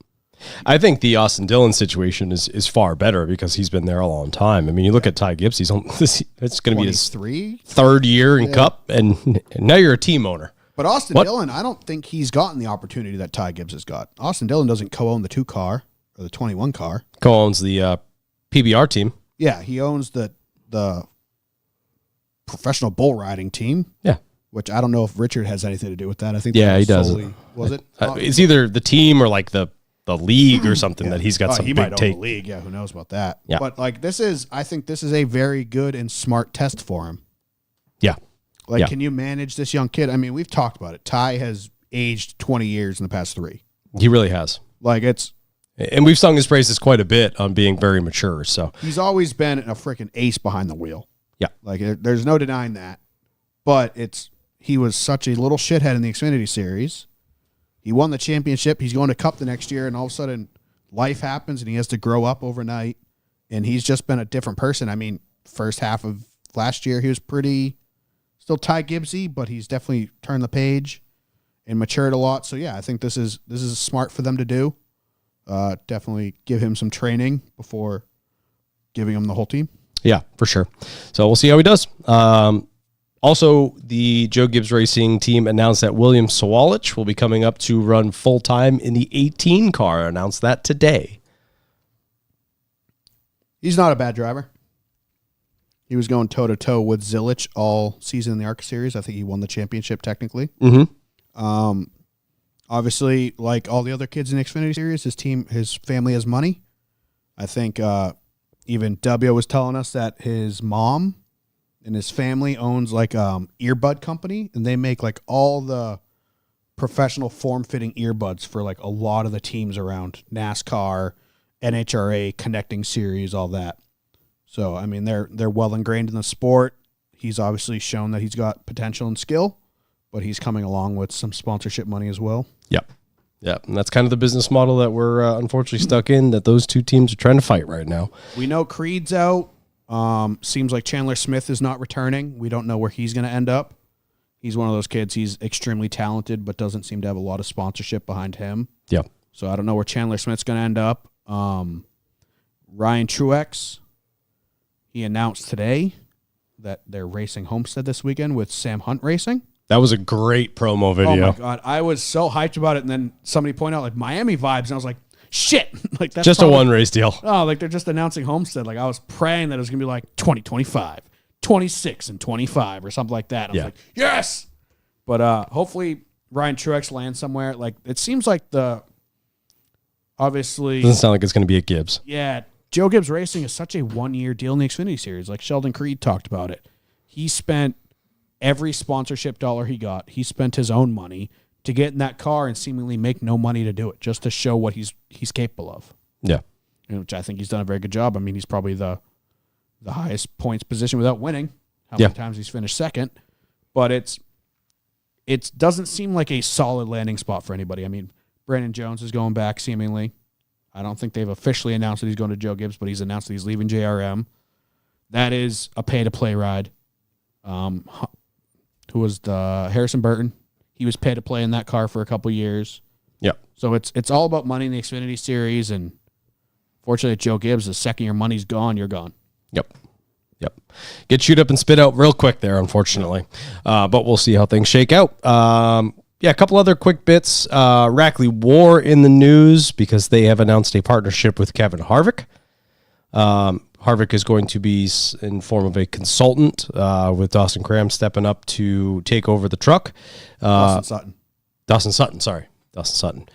I think the Austin Dillon situation is far better because he's been there a long time. I mean, you look at Ty Gibbs, it's going to be his 23. third year in Cup, and now you're a team owner. But Austin What? Dillon, I don't think he's gotten the opportunity that Ty Gibbs has got. Austin Dillon doesn't co-own the 2 car or the 21 car. Co-owns the PBR team. Yeah, he owns the professional bull riding team. Yeah. Which I don't know if Richard has anything to do with that. I think Yeah, that he does. solely- Was it? It's either the team or like the league or something that he's got some he big might own take. the league. Yeah, who knows about that? Yeah. But like, I think this is a very good and smart test for him. Yeah. Like, Yeah. can you manage this young kid? I mean, we've talked about it. Ty has aged 20 years in the past 3. He really has. Like, And we've sung his praises quite a bit on being very mature. So, he's always been a freaking ace behind the wheel. yeah. Like, there's no denying that. But he was such a little shithead in the Xfinity Series. He won the championship. He's going to Cup the next year, and all of a sudden, life happens, and he has to grow up overnight. And he's just been a different person. I mean, first half of last year, he was still Ty Gibbsy, but he's definitely turned the page and matured a lot. So yeah, I think this is smart for them to do. Definitely give him some training before giving him the whole team. Yeah, for sure. So we'll see how he does. Also, the Joe Gibbs Racing team announced that William Sawalich will be coming up to run full-time in the 18 car. Announced that today. He's not a bad driver. He was going toe-to-toe with Zilich all season in the ARCA Series. I think he won the championship technically. Mm-hmm. Obviously, like all the other kids in the Xfinity Series, his family has money. I think even W was telling us that his mom and his family owns like earbud company, and they make like all the professional form-fitting earbuds for like a lot of the teams around NASCAR, NHRA, Connecting Series, all that. So, I mean, they're well ingrained in the sport. He's obviously shown that he's got potential and skill, but he's coming along with some sponsorship money as well. Yep. Yep. And that's kind of the business model that we're unfortunately stuck in, that those two teams are trying to fight right now. We know Creed's out. Seems like Chandler Smith is not returning. We don't know where he's going to end up. He's one of those kids. He's extremely talented, but doesn't seem to have a lot of sponsorship behind him. Yep. So I don't know where Chandler Smith's going to end up. Ryan Truex, he announced today that they're racing Homestead this weekend with Sam Hunt Racing. That was a great promo video. Oh my God. I was so hyped about it. And then somebody pointed out like Miami vibes. And I was like, shit. Like that's Just a one race deal. Oh, like they're just announcing Homestead. Like I was praying that it was going to be like 2025, 26 and 25 or something like that. I was like, yes. But hopefully Ryan Truex lands somewhere. Like it seems like obviously. Doesn't sound like it's going to be at Gibbs. Yeah. Joe Gibbs Racing is such a 1-year deal in the Xfinity Series. Like Sheldon Creed talked about it. He spent every sponsorship dollar he got. He spent his own money to get in that car and seemingly make no money to do it, just to show what he's capable of. Yeah. Which I think he's done a very good job. I mean, he's probably the highest points position without winning. How many times he's finished second. But it doesn't seem like a solid landing spot for anybody. I mean, Brandon Jones is going back seemingly. I don't think they've officially announced that he's going to Joe Gibbs, but he's announced that he's leaving JRM. That is a pay-to-play ride. Who was the Harrison Burton? He was pay-to-play in that car for a couple years. Yep. So it's all about money in the Xfinity Series, and fortunately, Joe Gibbs, the second your money's gone, you're gone. Yep. Get chewed up and spit out real quick there, unfortunately. But we'll see how things shake out. A couple other quick bits. Rackley War in the news because they have announced a partnership with Kevin Harvick. Harvick is going to be in form of a consultant with Dawson Cram stepping up to take over the truck. Dawson Sutton,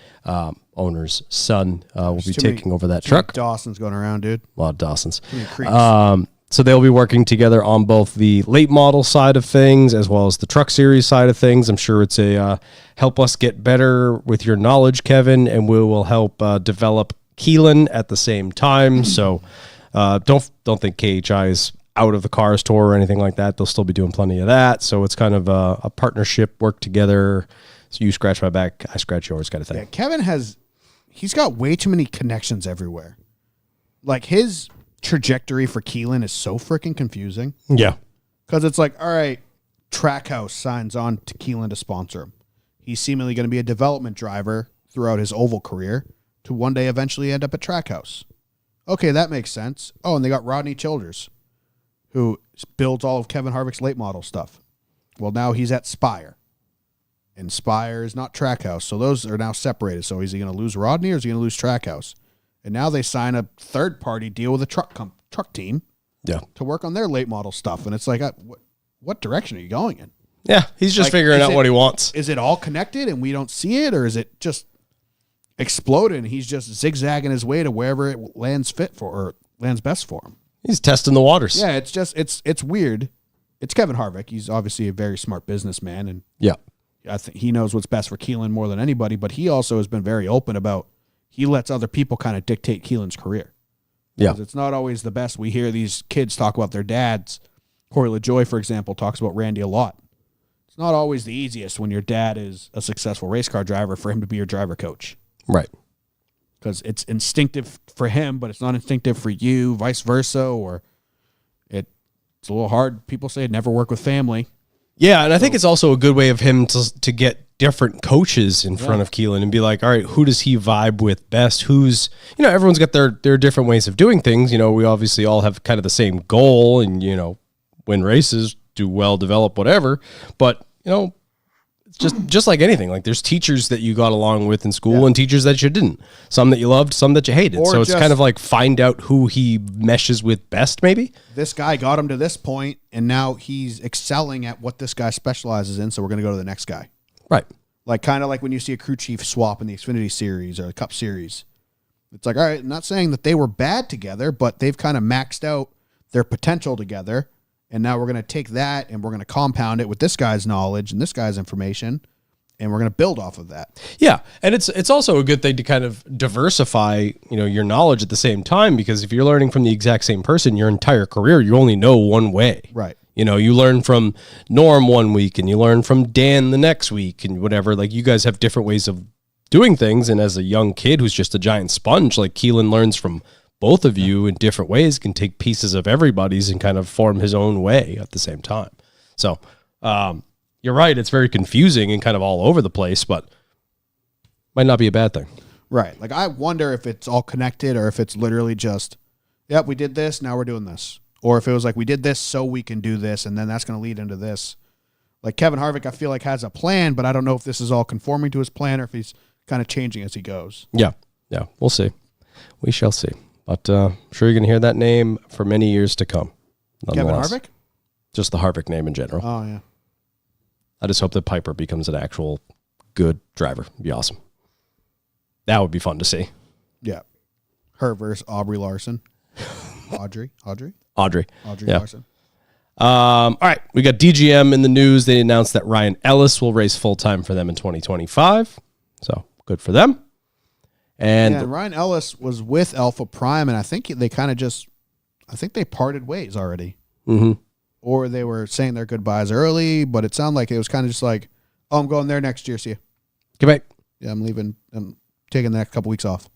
owner's son, will be taking over that truck. Dawson's going around, dude. A lot of Dawsons. So they'll be working together on both the late model side of things as well as the truck series side of things. I'm sure it's a help us get better with your knowledge, Kevin, and we will help develop Keelan at the same time. So don't think KHI is out of the Cars Tour or anything like that. They'll still be doing plenty of that. So it's kind of a partnership, work together. So you scratch my back, I scratch yours kind of thing. Yeah, Kevin he's got way too many connections everywhere. Like his trajectory for Keelan is so freaking confusing. Yeah. Because it's like, all right, Trackhouse signs on to Keelan to sponsor him. He's seemingly going to be a development driver throughout his oval career to one day eventually end up at Trackhouse. Okay, that makes sense. Oh, and they got Rodney Childers, who builds all of Kevin Harvick's late model stuff. Well, now he's at Spire. And Spire is not Trackhouse. So those are now separated. So is he going to lose Rodney or is he going to lose Trackhouse? And now they sign a third-party deal with a truck team to work on their late model stuff. And it's like, what direction are you going in? Yeah, he's just figuring out what he wants. Is it all connected and we don't see it? Or is it just exploding and he's just zigzagging his way to wherever it lands best for him? He's testing the waters. Yeah, it's weird. It's Kevin Harvick. He's obviously a very smart businessman. And I think he knows what's best for Keelan more than anybody. But he also has been very open about he lets other people kind of dictate Keelan's career. Yeah. Because it's not always the best. We hear these kids talk about their dads. Corey LaJoie, for example, talks about Randy a lot. It's not always the easiest when your dad is a successful race car driver for him to be your driver coach. Right. Because it's instinctive for him, but it's not instinctive for you, vice versa, or it's a little hard. People say never work with family. Yeah, and I think it's also a good way of him to get different coaches in front of Keelan and be like, all right, who does he vibe with best? Who's, everyone's got their different ways of doing things. We obviously all have kind of the same goal and, win races, do well, develop, whatever. But, it's just like anything. Like there's teachers that you got along with in school and teachers that you didn't. Some that you loved, some that you hated. Or so it's kind of like find out who he meshes with best, maybe. This guy got him to this point, and now he's excelling at what this guy specializes in, so we're going to go to the next guy. Right. Like kind of like when you see a crew chief swap in the Xfinity Series or the Cup Series. It's like, all right, I'm not saying that they were bad together, but they've kind of maxed out their potential together. And now we're going to take that and we're going to compound it with this guy's knowledge and this guy's information, and we're going to build off of that. Yeah, and it's also a good thing to kind of diversify, your knowledge at the same time, because if you're learning from the exact same person your entire career, you only know one way. Right. You learn from Norm one week and you learn from Dan the next week and whatever. Like you guys have different ways of doing things, and as a young kid who's just a giant sponge, like Keelan learns from both of you in different ways, can take pieces of everybody's and kind of form his own way at the same time. So you're right. It's very confusing and kind of all over the place, but might not be a bad thing. Right. Like I wonder if it's all connected or if it's literally just, yep, we did this, now we're doing this. Or if it was like we did this so we can do this, and then that's going to lead into this. Like Kevin Harvick, I feel like has a plan, but I don't know if this is all conforming to his plan or if he's kind of changing as he goes. Yeah. We'll see. We shall see. But I'm sure you're going to hear that name for many years to come. Kevin Harvick? Just the Harvick name in general. Oh, yeah. I just hope that Piper becomes an actual good driver. It'd be awesome. That would be fun to see. Yeah. Her versus Aubrey Larson. Audrey yeah. Larson. All right. We got DGM in the news. They announced that Ryan Ellis will race full-time for them in 2025. So good for them. And Ryan Ellis was with Alpha Prime, and I think they kind of they parted ways already. Mm-hmm. Or they were saying their goodbyes early, but it sounded like it was kind of just like, oh, I'm going there next year. See you. Get back. Yeah, I'm leaving. I'm taking the next couple weeks off.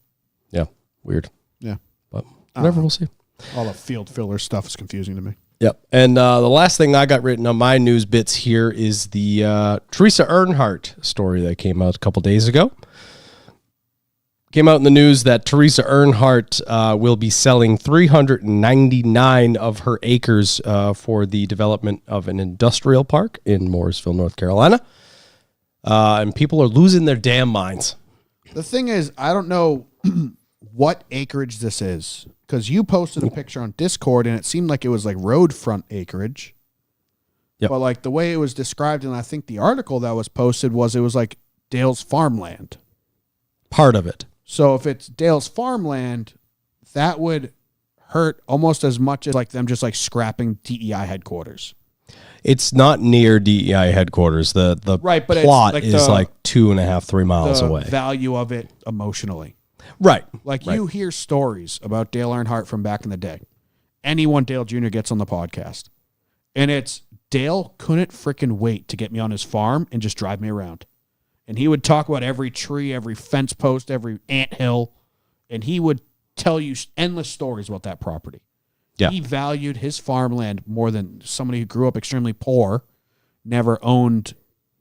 Yeah, weird. Yeah. But whatever, we'll see. All the field filler stuff is confusing to me. Yep. And the last thing I got written on my news bits here is the Teresa Earnhardt story that came out a couple days ago. came out in the news that Teresa Earnhardt will be selling 399 of her acres for the development of an industrial park in Morrisville, North Carolina. And people are losing their damn minds. The thing is, I don't know what acreage this is, because you posted a picture on Discord and it seemed like it was like road front acreage. Yep. But like the way it was described, and I think the article that was posted was it was like Dale's farmland. Part of it. So if it's Dale's farmland, that would hurt almost as much as like them just like scrapping DEI headquarters. It's not near DEI headquarters. The Right, but plot it's like is the- like 2.5, 3 miles The away. value of it emotionally. Right. Like Right. you hear stories about Dale Earnhardt from back in the day. Anyone Dale Jr. gets on the podcast. And it's Dale couldn't freaking wait to get me on his farm and just drive me around. And he would talk about every tree, every fence post, every anthill. And he would tell you endless stories about that property. Yeah. He valued his farmland more than somebody who grew up extremely poor, never owned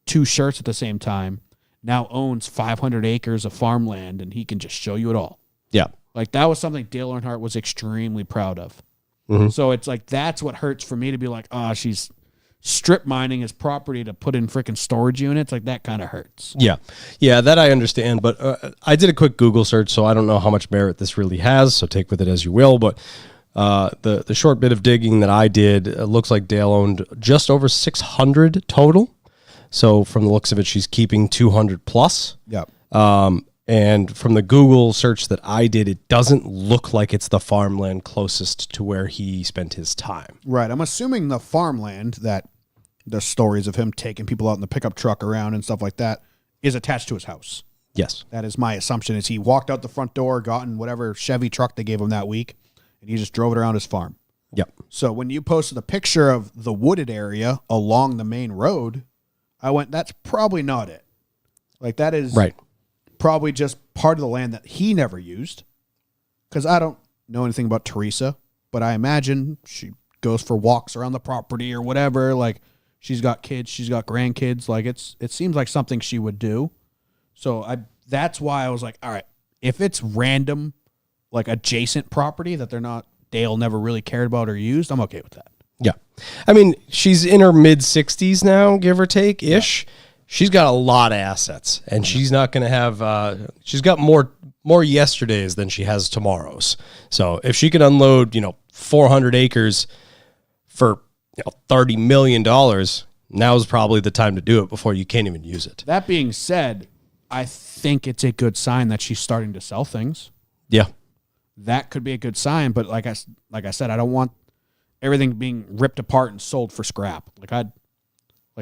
2 shirts at the same time, now owns 500 acres of farmland, and he can just show you it all. Yeah. Like, that was something Dale Earnhardt was extremely proud of. Mhm. So it's like, that's what hurts for me to be like, she's strip mining his property to put in freaking storage units. Like, that kind of hurts. Yeah. Yeah, that I understand. But I did a quick Google search, so I don't know how much merit this really has. So take with it as you will. But the short bit of digging that I did, it looks like Dale owned just over 600 total. So from the looks of it, she's keeping 200 plus. Yep. And from the Google search that I did, it doesn't look like it's the farmland closest to where he spent his time. Right. I'm assuming the farmland that the stories of him taking people out in the pickup truck around and stuff like that is attached to his house. Yes. That is my assumption, is he walked out the front door, got in whatever Chevy truck they gave him that week, and he just drove it around his farm. Yep. So when you posted a picture of the wooded area along the main road, I went, that's probably not it. Like, that is Right. probably just part of the land that he never used. Because I don't know anything about Teresa, but I imagine she goes for walks around the property or whatever. Like, she's got kids, she's got grandkids. Like, it seems like something she would do. So that's why I was like, all right, if it's random, like adjacent property that Dale never really cared about or used, I'm okay with that. Yeah. I mean, she's in her mid 60s now, give or take ish. Yeah. She's got a lot of assets, and she's not going to have, she's got more yesterdays than she has tomorrows. So if she can unload, 400 acres for $30 million, now's probably the time to do it before you can't even use it. That being said, I think it's a good sign that she's starting to sell things. Yeah. That could be a good sign, but like I said, I don't want everything being ripped apart and sold for scrap. Like, I'd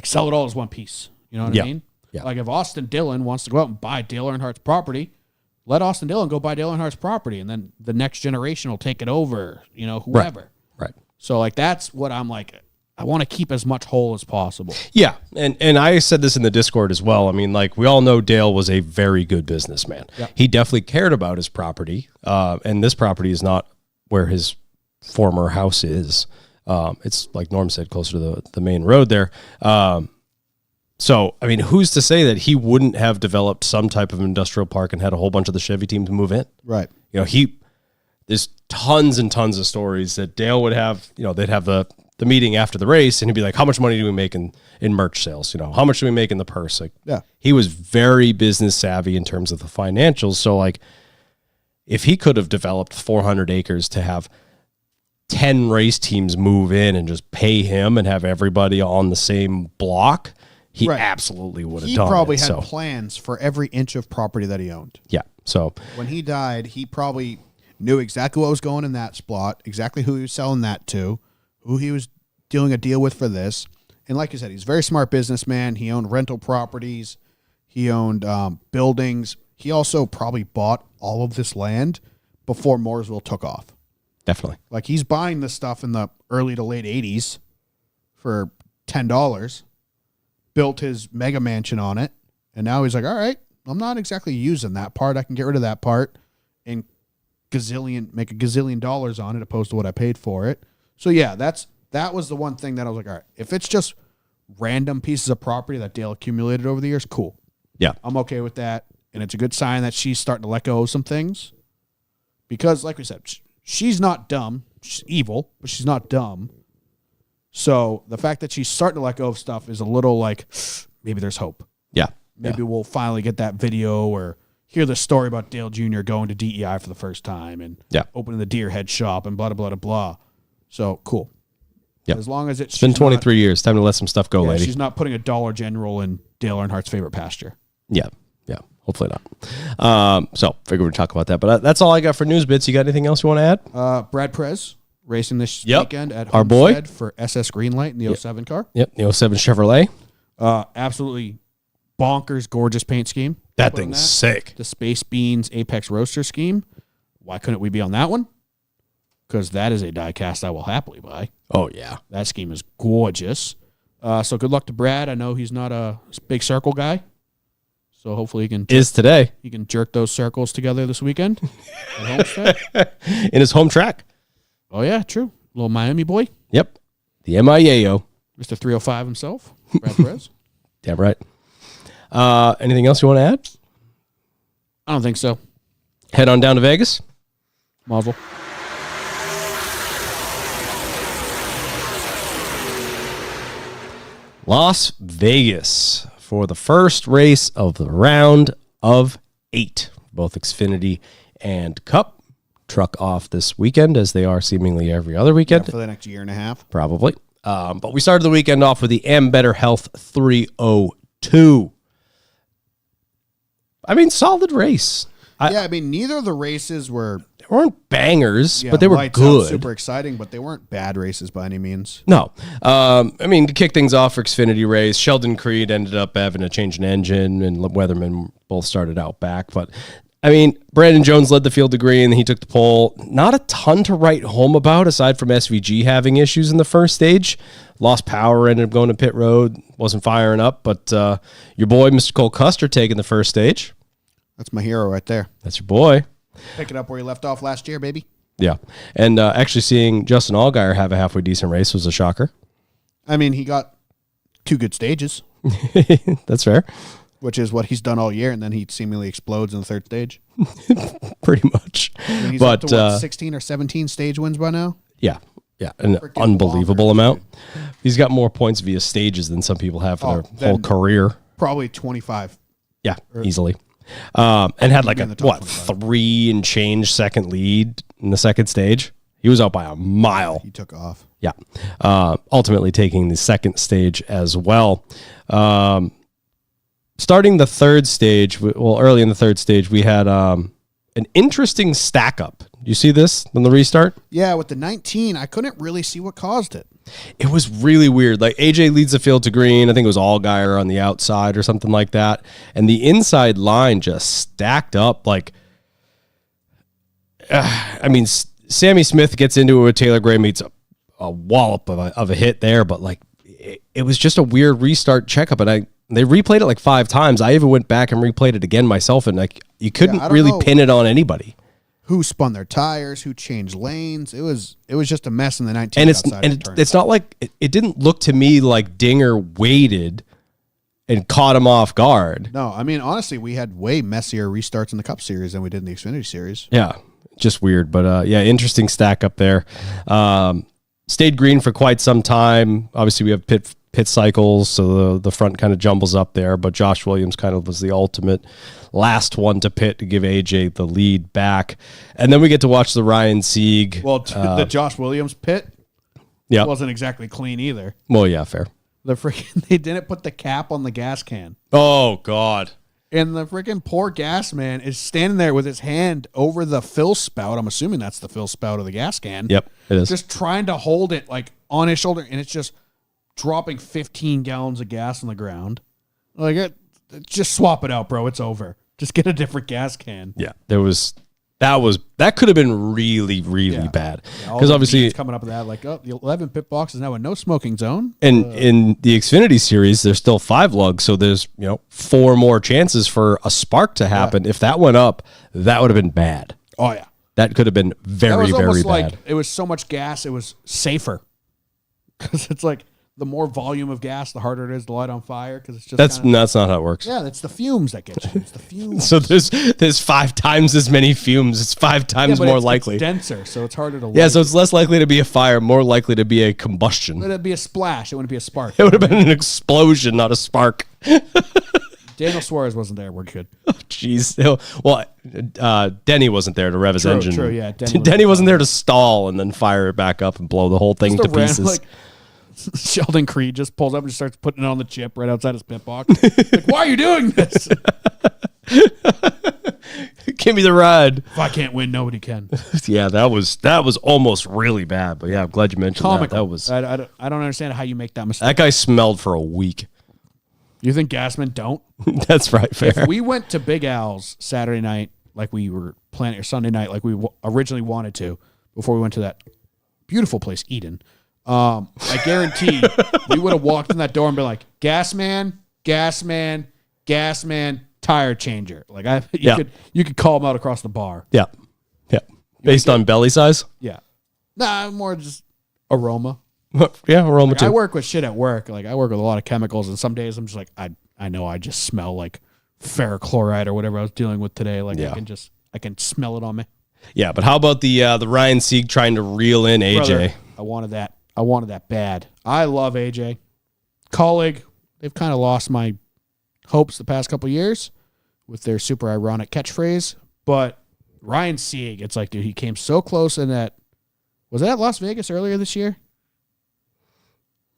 sell it all as one piece. You know what I mean? Yeah. Like, if Austin Dillon wants to go out and buy Dale Earnhardt's property, let Austin Dillon go buy Dale Earnhardt's property, and then the next generation will take it over, whoever. Right. So, like, that's what I'm like, I want to keep as much whole as possible. Yeah, and I said this in the Discord as well. I mean, like, we all know Dale was a very good businessman. Yep. He definitely cared about his property, and this property is not where his former house is. It's, like Norm said, closer to the main road there. So, I mean, who's to say that he wouldn't have developed some type of industrial park and had a whole bunch of the Chevy team to move in? Right. There's tons and tons of stories that Dale would have, they'd have the meeting after the race, and he'd be like, how much money do we make in merch sales? How much do we make in the purse? Like, Yeah. he was very business savvy in terms of the financials. So, like, if he could have developed 400 acres to have 10 race teams move in and just pay him and have everybody on the same block, he Right. absolutely would have He done probably it. had So, plans for every inch of property that he owned. yeah. So, When he died, he probably knew exactly what was going in that spot, exactly who he was selling that to, who he was doing a deal with for this. And like you said, he's a very smart businessman. He owned rental properties. He owned buildings. He also probably bought all of this land before Mooresville took off. definitely. Like, he's buying this stuff in the early to late 80s for $10, built his mega mansion on it, and now he's like, all right, I'm not exactly using that part. I can get rid of that part and make a gazillion dollars on it opposed to what I paid for it. So, yeah, that was the one thing that I was like, all right, if it's just random pieces of property that Dale accumulated over the years, cool. Yeah. I'm okay with that. and it's a good sign that she's starting to let go of some things. Because, like we said, she's not dumb. She's evil, but she's not dumb. So the fact that she's starting to let go of stuff is a little like, maybe there's hope. Yeah. Maybe we'll finally get that video or hear the story about Dale Jr. going to DEI for the first time and opening the deer head shop and blah, blah, blah, blah. So, cool. Yep. As long as it's been 23 years. Time to let some stuff go, lady. She's not putting a Dollar General in Dale Earnhardt's favorite pasture. Yeah. Yeah. Hopefully not. So, figure we'd talk about that. But that's all I got for news bits. You got anything else you want to add? Brad Perez racing this Yep. weekend at Our boy. Homestead for SS Greenlight in the 07 car. Yep. The 07 Chevrolet. Absolutely bonkers, gorgeous paint scheme. That Put on thing's sick. The Space Beans Apex Roaster scheme. Why couldn't we be on that one? Because that is a die cast I will happily buy. Oh, yeah. That scheme is gorgeous. So good luck to Brad. I know he's not a big circle guy. So hopefully he can Today. he can jerk those circles together this weekend at Homestead. In his home track. Oh, yeah, true. Little Miami boy. Yep. The MIAO. Mr. 305 himself, Brad Perez. Damn right. Anything else you want to add? I don't think so. Head on down to Vegas. Mazel. Las Vegas for the first race of the round of 8. Both Xfinity and Cup truck off this weekend, as they are seemingly every other weekend. For the next year and a half. Probably. But we started the weekend off with the Better Health 302. I mean, solid race. Neither of the races were They weren't bangers, but they were lights out, good. super exciting, but they weren't bad races by any means. No. To kick things off for Xfinity race, Sheldon Creed ended up having to change an engine, and Weatherman both started out back. But, Brandon Jones led the field to green, and he took the pole. Not a ton to write home about, aside from SVG having issues in the first stage. Lost power, ended up going to pit road, wasn't firing up. But your boy, Mr. Cole Custer, taking the first stage. That's my hero right there. That's your boy. Pick it up where he left off last year, baby. Yeah. And actually seeing Justin Allgaier have a halfway decent race was a shocker. He got 2 good stages, That's fair. which is what he's done all year, and then he seemingly explodes in the third stage. Pretty much. He's up to, 16 or 17 stage wins by now? Yeah. Yeah. An unbelievable amount. He's got more points via stages than some people have for their whole career. Probably 25. Yeah, easily. And had like in the top 25. 3 and change second lead in the second stage. He was out by a mile. He took off. Yeah. Ultimately taking the second stage as well. Starting the third stage, early in the third stage, we had an interesting stack up. You see this on the restart? Yeah, with the 19, I couldn't really see what caused it. It was really weird. Like AJ leads the field to green. I think it was Allgaier on the outside or something like that. And the inside line just stacked up. Sammy Smith gets into it with Taylor Gray, meets a wallop of a hit there, but it was just a weird restart checkup. And they replayed it 5 times. I even went back and replayed it again myself, and you couldn't really pin it on anybody. Who spun their tires? Who changed lanes? It was just a mess in the 19. And it's not like it didn't look to me like Dinger waited and caught him off guard. No, honestly, we had way messier restarts in the Cup Series than we did in the Xfinity Series. Yeah, just weird, but interesting stack up there. Stayed green for quite some time. Obviously, we have pit cycles, so the front kind of jumbles up there, but Josh Williams kind of was the ultimate last one to pit to give AJ the lead back. And then we get to watch the Ryan Sieg. Well, the Josh Williams pit wasn't exactly clean either. Well, yeah, fair. They didn't put the cap on the gas can. Oh, God. And the freaking poor gas man is standing there with his hand over the fill spout. I'm assuming that's the fill spout of the gas can. Yep, it is. Just trying to hold it on his shoulder, and it's just dropping 15 gallons of gas on the ground. Just swap it out, bro. It's over. Just get a different gas can. Yeah, that could have been really, really bad. Because obviously coming up with that, the 11 pit box is now a no smoking zone. And in the Xfinity series, there's still 5 lugs, so there's 4 more chances for a spark to happen. Yeah. If that went up, that would have been bad. Oh yeah, that could have been very, very bad. It was so much gas, it was safer because it's the more volume of gas, the harder it is to light on fire because it's just That's not how it works. yeah, it's the fumes that get you. It's the fumes. So there's 5 times as many fumes. It's 5 times but more it's likely. denser, so it's harder to light. Yeah, so it's less likely to be a fire, more likely to be a combustion. It'd be a splash. It wouldn't be a spark. It would have been an explosion, not a spark. Daniel Suarez wasn't there. We're good. Jeez. Well, Denny wasn't there to rev his engine. True, yeah. Denny wasn't there to stall and then fire it back up and blow the whole thing to pieces. Like, Sheldon Creed just pulls up and just starts putting it on the chip right outside his pit box. Like, why are you doing this? Give me the ride. If I can't win, nobody can. Yeah, that was almost really bad. But yeah, I'm glad you mentioned Comical. that. That was I don't understand how you make that mistake. that guy smelled for a week. You think gasmen don't? That's right, fair. If we went to Big Al's Saturday night like we were planning, or Sunday night like we originally wanted to, before we went to that beautiful place, Eden, I guarantee we would have walked in that door and been like, gas man, tire changer. Like you could call them out across the bar. Yeah. Based on belly size. Yeah. Nah, more just aroma. Yeah, aroma Like, too. I work with shit at work. Like I work with a lot of chemicals, and some days I'm just like, I know I just smell like ferrochloride or whatever I was dealing with today. Like Yeah. I can smell it on me. Yeah, but how about the Ryan Sieg trying to reel in AJ? Brother, I wanted that bad. I love AJ. Colleague, they've kind of lost my hopes the past couple of years with their super ironic catchphrase. But Ryan Sieg, it's like, dude, he came so close in that. Was that Las Vegas earlier this year?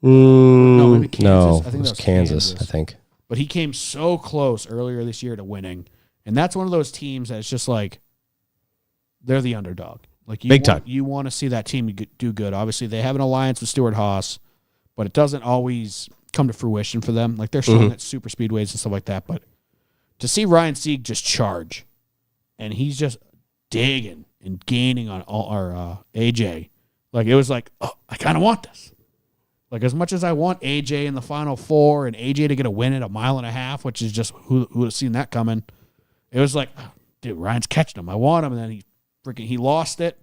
No, maybe Kansas. No, I think it was that was Kansas, Kansas. I think. But he came so close earlier this year to winning. And that's one of those teams that's just like, they're the underdog. Like Big time. You want to see that team do good. Obviously, they have an alliance with Stuart Haas, but it doesn't always come to fruition for them. Like they're showing at super speedways and stuff like that. But to see Ryan Sieg just charge, and he's just digging and gaining on our AJ, like it was like, oh, I kind of want this. Like as much as I want AJ in the Final Four and AJ to get a win at 1.5 miles, which is just who would have seen that coming. It was like, oh, dude, Ryan's catching him. I want him, and then he lost it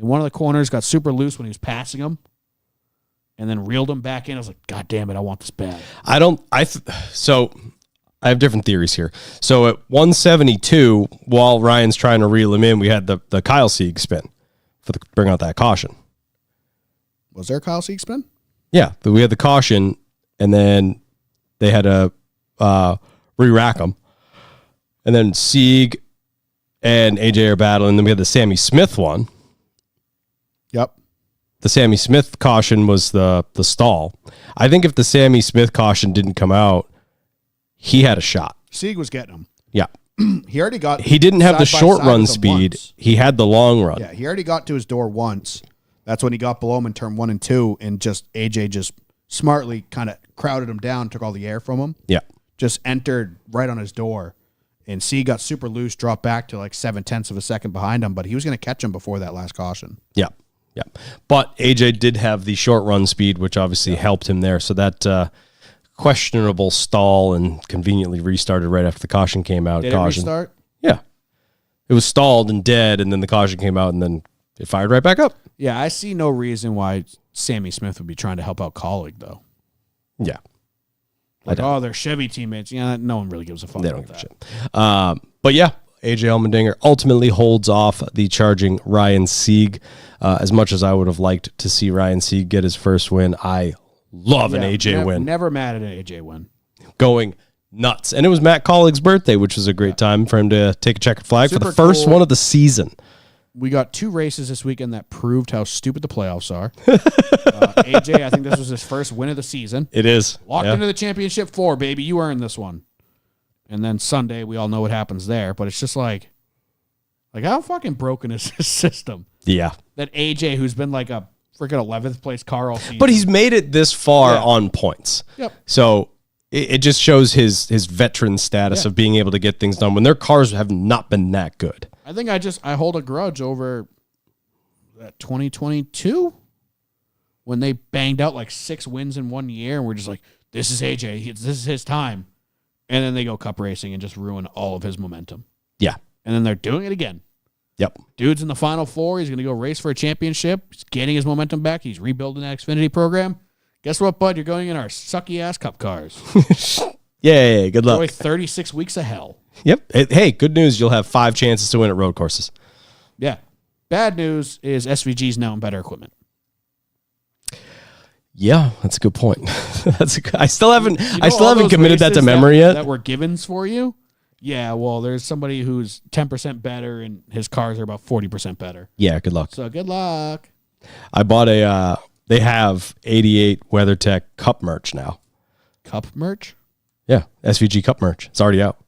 in one of the corners, got super loose when he was passing him, and then reeled him back in. I was like, God damn it, I want this bad. So I have different theories here. So at 172, while Ryan's trying to reel him in, we had the Kyle Sieg spin bring out that caution. Was there a Kyle Sieg spin? Yeah, we had the caution, and then they had to re-rack him. And then Sieg and AJ are battling. Then we had the Sammy Smith one. Yep. The Sammy Smith caution was the stall. I think if the Sammy Smith caution didn't come out, he had a shot. Sieg was getting him. Yeah. He didn't have the side by short side run with him speed. once. He had the long run. Yeah, he already got to his door once. That's when he got below him in turn 1 and 2, and just AJ just smartly kind of crowded him down, took all the air from him. Yeah. Just entered right on his door. And C got super loose, dropped back to like 0.7 of a second behind him, but he was going to catch him before that last caution. Yeah. Yeah. But AJ did have the short run speed, which obviously helped him there. So that questionable stall and conveniently restarted right after the caution came out. Did caution. it restart? Yeah. It was stalled and dead, and then the caution came out, and then it fired right back up. Yeah, I see no reason why Sammy Smith would be trying to help out Colleague, though. Yeah. Like, oh, they're Chevy teammates. Yeah, no one really gives a fuck They about don't give a that. shit. But yeah, AJ Allmendinger ultimately holds off the charging Ryan Sieg. As much as I would have liked to see Ryan Sieg get his first win, I love an AJ win. Never mad at an AJ win. Going nuts. And it was Matt Colleague's birthday, which was a great time for him to take a checkered flag for the first one of the season. We got 2 races this weekend that proved how stupid the playoffs are. AJ, I think this was his first win of the season. It is. Walked into the championship 4, baby. You earned this one. And then Sunday, we all know what happens there. But it's just like how fucking broken is this system? Yeah. That AJ, who's been like a freaking 11th place car all season. But he's made it this far on points. Yep. So it just shows his veteran status of being able to get things done when their cars have not been that good. I think I hold a grudge over that 2022 when they banged out like 6 wins in 1 year, and we're just like, this is AJ, this is his time. And then they go cup racing and just ruin all of his momentum. Yeah. And then they're doing it again. Yep. Dude's in the Final Four. He's going to go race for a championship. He's getting his momentum back. He's rebuilding that Xfinity program. Guess what, bud? You're going in our sucky ass cup cars. Yay, good luck. Enjoy 36 weeks of hell. Yep. Hey, good news. You'll have 5 chances to win at road courses. Yeah. Bad news is SVG's now in better equipment. Yeah, that's a good point. I still haven't You know I still all haven't those committed that to races memory yet. That were givens for you? Yeah, well, there's somebody who's 10% better and his cars are about 40% better. Yeah, good luck. So good luck. I bought they have 88 WeatherTech Cup merch now. Cup merch? Yeah, SVG Cup merch. It's already out.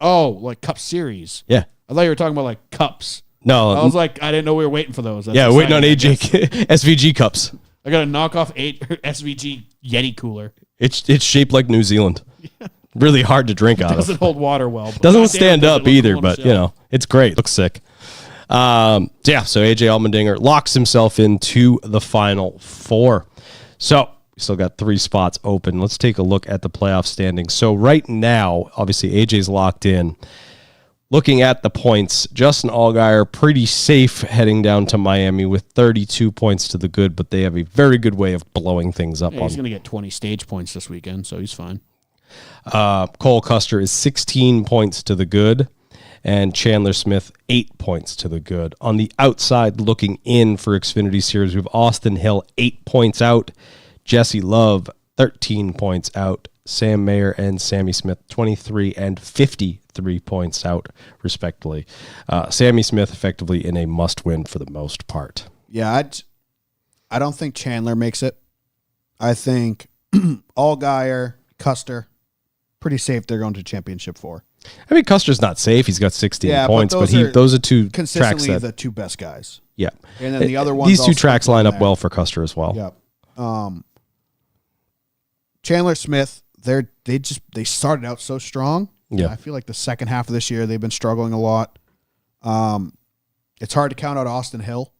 Oh, like Cup Series. Yeah. I thought you were talking about like cups. No. I was like, I didn't know we were waiting for those. That's yeah, waiting on exciting, AJ SVG cups. I got a knockoff 8 SVG Yeti cooler. It's shaped like New Zealand. Really hard to drink out of. Doesn't hold water well. But Doesn't goddamn, stand does it up look either, cool on but the you shelf. know, it's great. Looks sick. So AJ Allmendinger locks himself into the final 4. So we still got 3 spots open. Let's take a look at the playoff standings. So right now, obviously AJ's locked in. Looking at the points, Justin Allgaier pretty safe heading down to Miami with 32 points to the good, but they have a very good way of blowing things up Yeah, on he's going to get 20 stage points this weekend, so he's fine. Cole Custer is 16 points to the good, and Chandler Smith 8 points to the good. On the outside looking in for Xfinity Series, we have Austin Hill 8 points out, Jesse Love 13 points out, Sam Mayer and Sammy Smith 23 and 53 points out, respectively. Sammy Smith effectively in a must-win for the most part. Yeah, I don't think Chandler makes it. I think Allgaier, Custer, pretty safe they're going to championship 4. I mean, Custer's not safe. He's got 16 points, but those are 2 tracks consistently that, the 2 best guys. yeah. And then the other ones These 2 all tracks split line in up there. well for Custer as well. Yep. Chandler Smith, they started out so strong. Yeah. I feel like the second half of this year they've been struggling a lot. It's hard to count out Austin Hill.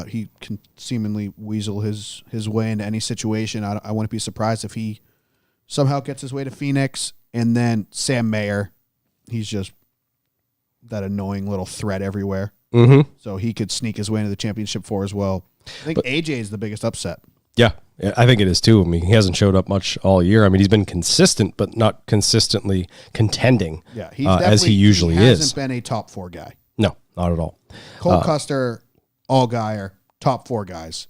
He can seemingly weasel his way into any situation. I wouldn't be surprised if he somehow gets his way to Phoenix. And then Sam Mayer, he's just that annoying little threat everywhere. Mm-hmm. So he could sneak his way into the championship 4 as well. I think AJ is the biggest upset. Yeah, I think it is too. I mean, he hasn't showed up much all year. I mean, he's been consistent, but not consistently contending Yeah, he's as he usually he hasn't is. been a top 4 guy. No, not at all. Cole Custer, Allgaier, top 4 guys.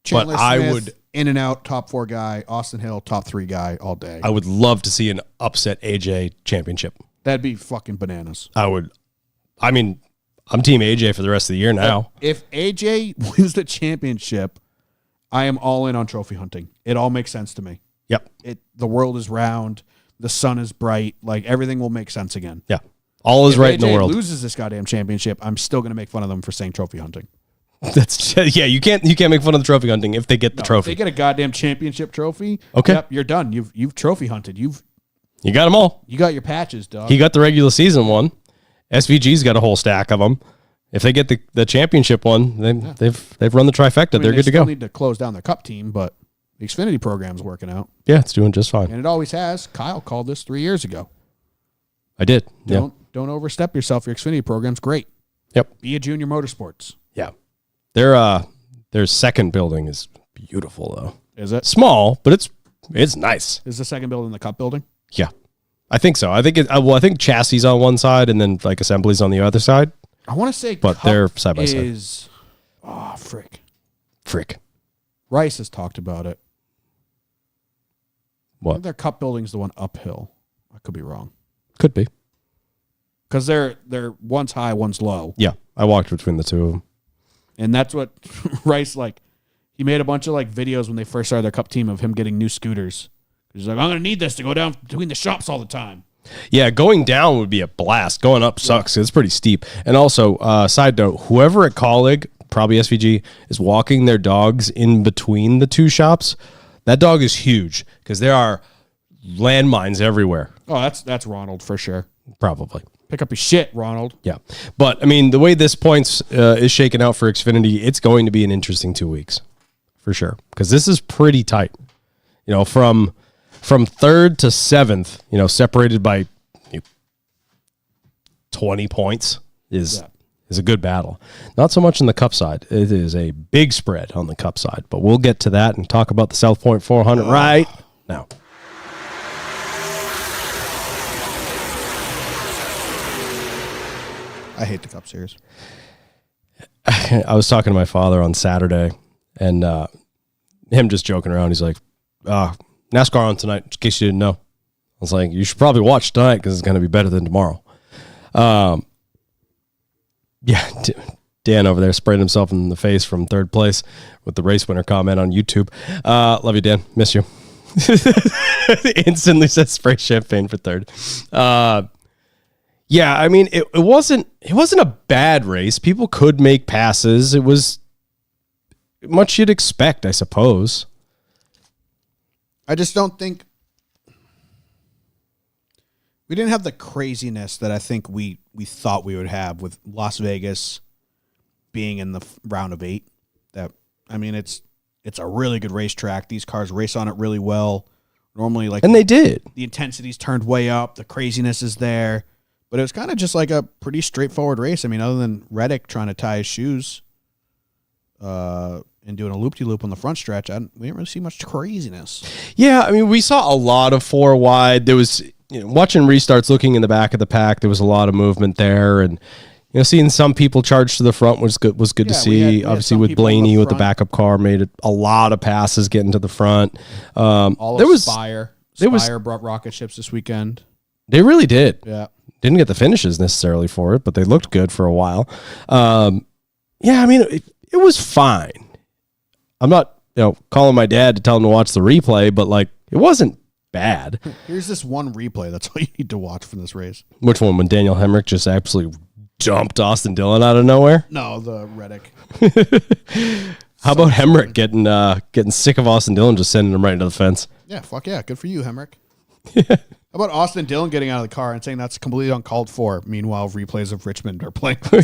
Chandler I Smith, would- in and out, top 4 guy. Austin Hill, top 3 guy all day. I would love to see an upset AJ championship. That'd be fucking bananas. I mean, I'm Team AJ for the rest of the year now. If AJ wins the championship, I am all in on trophy hunting. It all makes sense to me. Yep. The world is round. The sun is bright. Like, everything will make sense again. Yeah. All is If right in the AJ world. loses this goddamn championship, I'm still going to make fun of them for saying trophy hunting. That's yeah. You can't make fun of the trophy hunting if they get the If trophy. they get a goddamn championship trophy, Okay. yep, you're done. You've trophy hunted. You got them all. got your patches, dog. He got the regular season one. SVG's got a whole stack of them. If they get the championship one, they've run the trifecta. I mean, They're good to still go. Need to close down their cup team, but the Xfinity program's working out, Yeah, it's doing just fine. and it always has. Kyle called this 3 years ago. I did. Yeah. Don't overstep yourself. Your Xfinity program's great. Yep. Be a Junior Motorsports. Yeah. Their second building is beautiful though. Is it? Small, but it's nice. Is the second building the cup building? Yeah. I think so. I think I think chassis on one side and then like assemblies on the other side. I want to say, But cup they're side by side. is. Oh, frick! Frick. Rice has talked about it. I What? think their cup building's the one uphill. I could be wrong Could be. because they're one's high, one's low. Yeah. I walked between the two of them. And that's what Rice, like, he made a bunch of, like, videos when they first started their cup team of him getting new scooters. He's like, I'm going to need this to go down between the shops all the time. Yeah, going down would be a blast. Going up sucks. It's pretty steep. And also, side note, whoever at Colleague, probably SVG, is walking their dogs in between the two shops, that dog is huge because there are landmines everywhere. Oh, that's Ronald for sure. Probably. Pick up your shit, Ronald. Yeah. But, I mean, the way this points is shaken out for Xfinity, it's going to be an interesting 2 weeks for sure because this is pretty tight. You know, from third to seventh, you know, separated by 20 points is is a good battle. Not so much on the Cup side. It is a big spread on the Cup side, but we'll get to that and talk about the South Point 400 right now. I hate the Cup Series. I was talking to my father on Saturday, and him just joking around. He's like, NASCAR on tonight, in case you didn't know. I was like, you should probably watch tonight because it's going to be better than tomorrow. Yeah, Dan over there sprayed himself in the face from third place with the race winner comment on YouTube. Love you, Dan. Miss you. Instantly said spray champagne for third. Yeah, I mean, it wasn't a bad race. People could make passes. It was much you'd expect, I suppose. I just don't think we didn't have the craziness that I think we thought we would have with Las Vegas being in the round of 8. That, I mean, it's a really good racetrack. These cars race on it really well. Normally, and they did. The intensity's turned way up. The craziness is there. But it was kind of just like a pretty straightforward race. I mean, other than Reddick trying to tie his shoes and doing a loop-de-loop on the front stretch, we didn't really see much craziness. Yeah, I mean, we saw a lot of 4 wide. There was, watching restarts, looking in the back of the pack, there was a lot of movement there. And, seeing some people charge to the front was good to see. Obviously, with Blaney with the backup car, made it a lot of passes getting to the front. Spire brought rocket ships this weekend. They really did. Yeah. Didn't get the finishes necessarily for it, but they looked good for a while. Yeah, I mean, it was fine. I'm not, calling my dad to tell him to watch the replay, but it wasn't bad. Here's this one replay. That's all you need to watch from this race. Which one? When Daniel Hemrick just absolutely dumped Austin Dillon out of nowhere? No, the Reddick. How about Hemrick getting sick of Austin Dillon, just sending him right into the fence? Yeah, fuck yeah. Good for you, Hemrick. Yeah. How about Austin Dillon getting out of the car and saying that's completely uncalled for? Meanwhile, replays of Richmond are playing. Well,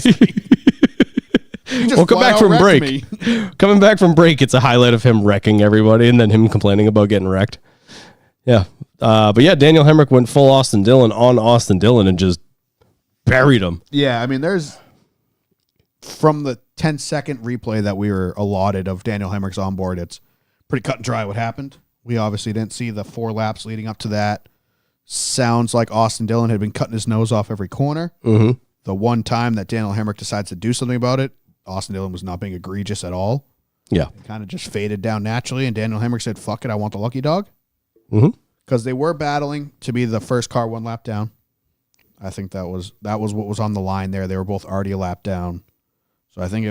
come back from break. Coming back from break, it's a highlight of him wrecking everybody and then him complaining about getting wrecked. Yeah. But yeah, Daniel Hemrick went full Austin Dillon on Austin Dillon and just buried him. Yeah, I mean, there's from the 10-second replay that we were allotted of Daniel Hemrick's onboard, it's pretty cut and dry what happened. We obviously didn't see the 4 laps leading up to that. Sounds like Austin Dillon had been cutting his nose off every corner. Mm-hmm. The one time that Daniel Hemrick decides to do something about it, Austin Dillon was not being egregious at all. Yeah. It kind of just faded down naturally, and Daniel Hemrick said, fuck it, I want the lucky dog. Mm-hmm. Because they were battling to be the first car 1 lap down. I think that was what was on the line there. They were both already a lap down. So I think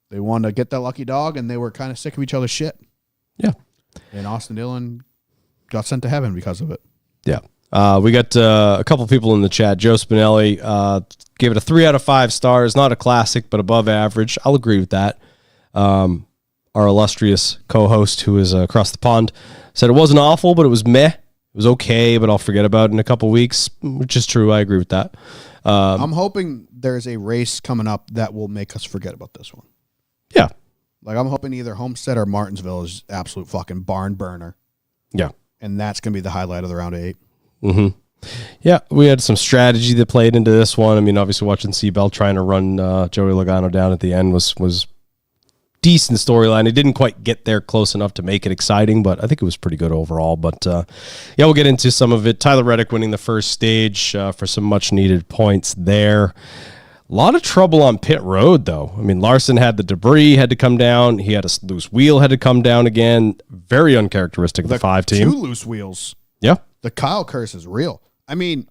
they wanted to get that lucky dog, and they were kind of sick of each other's shit. Yeah. And Austin Dillon got sent to heaven because of it. Yeah. We got a couple people in the chat. Joe Spinelli gave it a 3 out of 5 stars. Not a classic, but above average. I'll agree with that. Our illustrious co-host, who is across the pond, said it wasn't awful, but it was meh. It was okay, but I'll forget about it in a couple weeks, which is true. I agree with that. I'm hoping there's a race coming up that will make us forget about this one. Yeah. I'm hoping either Homestead or Martinsville is absolute fucking barn burner. Yeah. And that's going to be the highlight of the round 8. Mm-hmm. Yeah, we had some strategy that played into this one. I mean, obviously watching Seabell trying to run Joey Logano down at the end was decent storyline. It didn't quite get there close enough to make it exciting, but I think it was pretty good overall. But yeah, we'll get into some of it. Tyler Reddick winning the first stage for some much needed points there. A lot of trouble on pit road, though. I mean, Larson had the debris, had to come down. He had a loose wheel, had to come down again. Very uncharacteristic of the 5 team. 2 loose wheels. Yeah. The Kyle curse is real. I mean,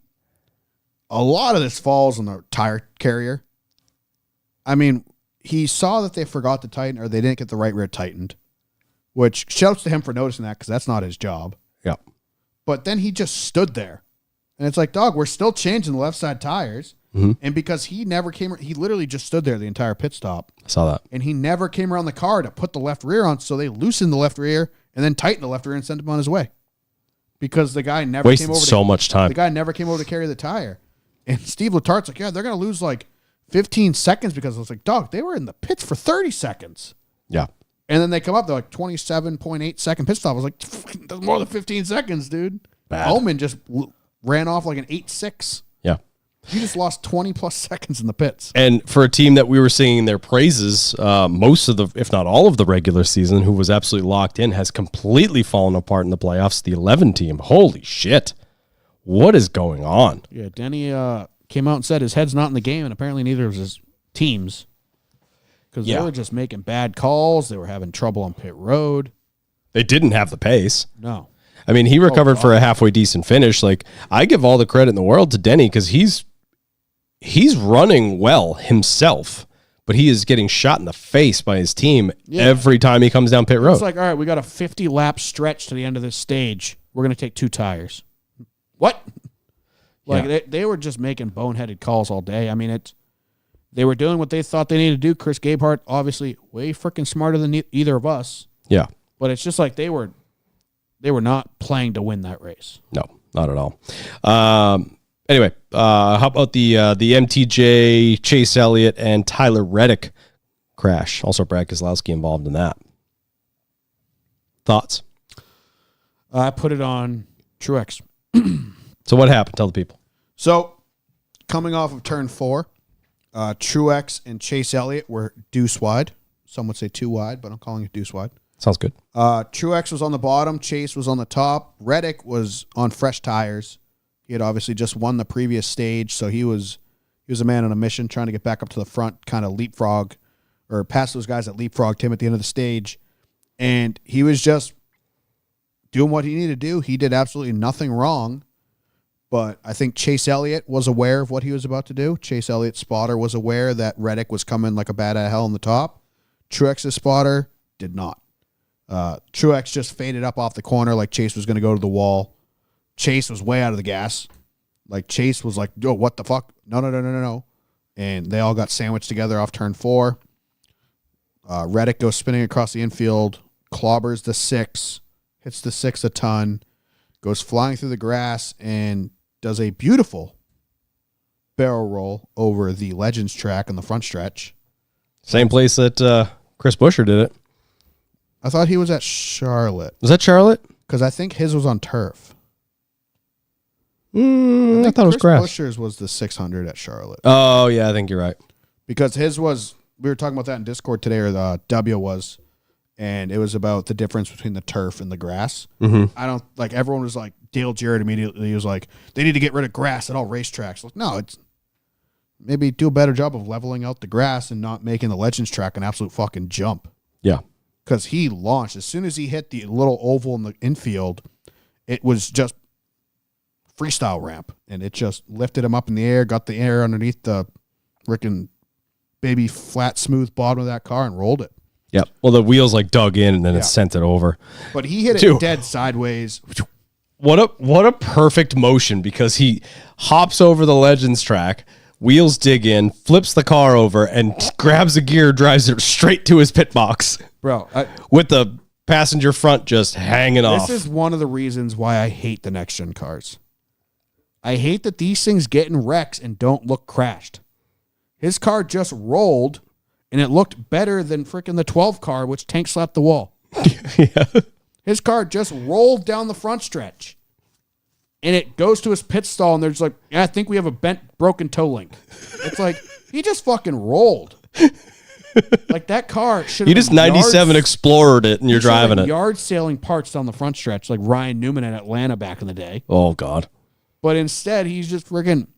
a lot of this falls on the tire carrier. I mean, he saw that they forgot to tighten or they didn't get the right rear tightened, which shouts to him for noticing that because that's not his job. Yeah. But then he just stood there. And it's like, dog, we're still changing the left side tires. Mm-hmm. And because he never came, he literally just stood there the entire pit stop. I saw that. And he never came around the car to put the left rear on, so they loosened the left rear and then tightened the left rear and sent him on his way. Because the guy never wasted came over so much time. The guy never came over to carry the tire. And Steve Letart's like, yeah, they're going to lose 15 seconds because I was like, dog, they were in the pits for 30 seconds. Yeah. And then they come up, they're 27.8 second pit stop. I was like, that's more than 15 seconds, dude. Bad. Omen just ran off an 8.6. Yeah. You just lost 20 plus seconds in the pits. And for a team that we were singing their praises, most of the, if not all of the regular season, who was absolutely locked in, has completely fallen apart in the playoffs. The 11 team, holy shit. What is going on? Yeah, Denny came out and said his head's not in the game, and apparently neither of his teams. Because they were just making bad calls. They were having trouble on pit road. They didn't have the pace. No. I mean, he recovered for a halfway decent finish. Like, I give all the credit in the world to Denny because he's running well himself, but he is getting shot in the face by his team every time he comes down pit road. It's like, all right, we got a 50-lap stretch to the end of this stage. We're going to take 2 tires. What? Like, they were just making boneheaded calls all day. I mean, they were doing what they thought they needed to do. Chris Gabehart, obviously, way freaking smarter than either of us. Yeah. But it's just like they were not playing to win that race. No, not at all. Anyway, how about the MTJ, Chase Elliott, and Tyler Reddick crash? Also, Brad Keselowski involved in that. Thoughts? I put it on Truex. So what happened? Tell the people. So, coming off of turn 4, Truex and Chase Elliott were deuce wide. Some would say 2 wide, but I'm calling it deuce wide. Sounds good. Truex was on the bottom. Chase was on the top. Reddick was on fresh tires. He had obviously just won the previous stage, so he was a man on a mission trying to get back up to the front, kind of leapfrog, or pass those guys that leapfrogged him at the end of the stage. And he was just doing what he needed to do. He did absolutely nothing wrong. But I think Chase Elliott was aware of what he was about to do. Chase Elliott's spotter was aware that Reddick was coming like a bat out of hell on the top. Truex's spotter did not. Truex just faded up off the corner like Chase was going to go to the wall. Chase was way out of the gas. Like Chase was like, "Yo, what the fuck? No." And they all got sandwiched together off turn 4. Reddick goes spinning across the infield, clobbers the 6, hits the 6 a ton, goes flying through the grass, and does a beautiful barrel roll over the Legends track on the front stretch. Same place that Chris Buescher did it. I thought he was at Charlotte. Was that Charlotte? Because I think his was on turf. I thought it was Chris grass. Buescher's was the 600 at Charlotte. Oh, yeah, I think you're right. Because his was, we were talking about that in Discord today, or the W was, and it was about the difference between the turf and the grass. Mm-hmm. I don't, like, everyone was like, Dale Jarrett immediately was like, they need to get rid of grass at all racetracks. Like, no, it's maybe do a better job of leveling out the grass and not making the Legends track an absolute fucking jump. Yeah. Because he launched. As soon as he hit the little oval in the infield, it was just freestyle ramp. And it just lifted him up in the air, got the air underneath the freaking baby flat, smooth bottom of that car and rolled it. Yeah. Well, the wheels like dug in and then it sent it over. But he hit it dead sideways. What a perfect motion, because he hops over the Legends track, wheels dig in, flips the car over, and grabs a gear, drives it straight to his pit box. Bro, with the passenger front just hanging off. This is one of the reasons why I hate the next gen cars. I hate that these things get in wrecks and don't look crashed. His car just rolled, and it looked better than freaking the 12 car, which tank slapped the wall. Yeah. His car just rolled down the front stretch, and it goes to his pit stall, and they're just like, yeah, I think we have a broken toe link. It's like, he just fucking rolled. Like, that car should have You just 97 Explored it, and you're driving it. Yard sailing parts down the front stretch, like Ryan Newman at Atlanta back in the day. Oh, God. But instead, he's just freaking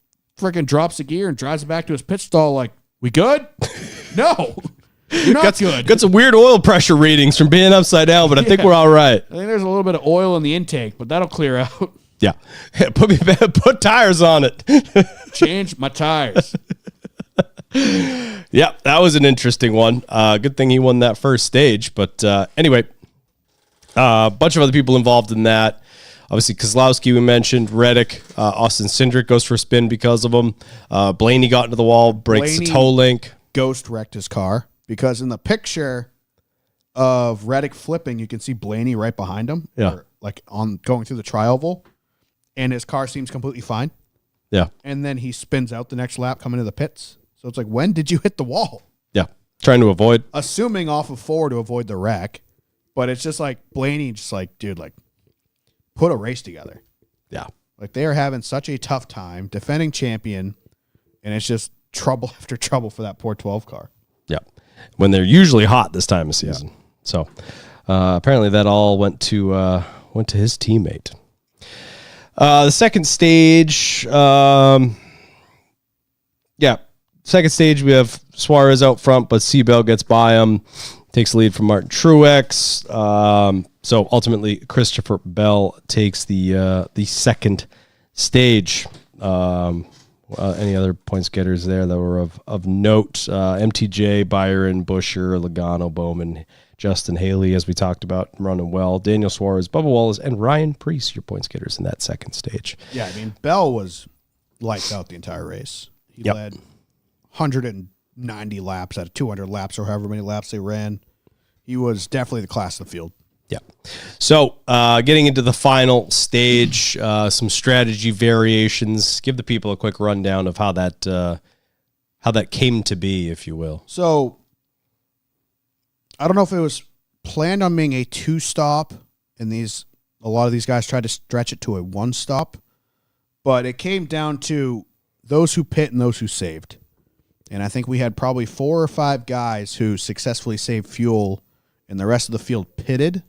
drops a gear and drives it back to his pit stall like, we good? No. You're not good. Got some weird oil pressure readings from being upside down, but I think we're all right. I think there's a little bit of oil in the intake, but that'll clear out. Yeah. Put tires on it. Change my tires. Yeah, that was an interesting one. Good thing he won that first stage. But anyway, a bunch of other people involved in that. Obviously, Keselowski, we mentioned. Reddick, Austin Cindric goes for a spin because of him. Blaney got into the wall, breaks the toe link. Ghost wrecked his car, because in the picture of Reddick flipping, you can see Blaney right behind him. Yeah. Or like on going through the tri-oval, and his car seems completely fine. Yeah. And then he spins out the next lap coming to the pits. So it's like, when did you hit the wall? Yeah. Trying to avoid. Assuming off of 4 to avoid the wreck. But it's just like Blaney just like, dude, like, put a race together. Yeah. Like, they are having such a tough time. Defending champion, And it's just trouble after trouble for that poor 12 car. Yeah. When they're usually hot this time of season. Yeah. So apparently that all went to his teammate. The second stage, second stage we have Suarez out front, but Seabell gets by him, takes the lead from Martin Truex. So ultimately, Christopher Bell takes the second stage. Any other points getters there that were of note? MTJ, Byron, Buescher, Logano, Bowman, Justin Haley, as we talked about, running well. Daniel Suarez, Bubba Wallace, and Ryan Preece, your points getters in that second stage. Yeah, I mean, Bell was lights out the entire race. He led 190 laps out of 200 laps or however many laps they ran. He was definitely the class of the field. Yeah. So getting into the final stage, some strategy variations. Give the people a quick rundown of how that came to be, if you will. So I don't know if it was planned on being a 2-stop, and a lot of these guys tried to stretch it to a 1-stop, but it came down to those who pit and those who saved. And I think we had probably 4 or 5 guys who successfully saved fuel, and the rest of the field pitted.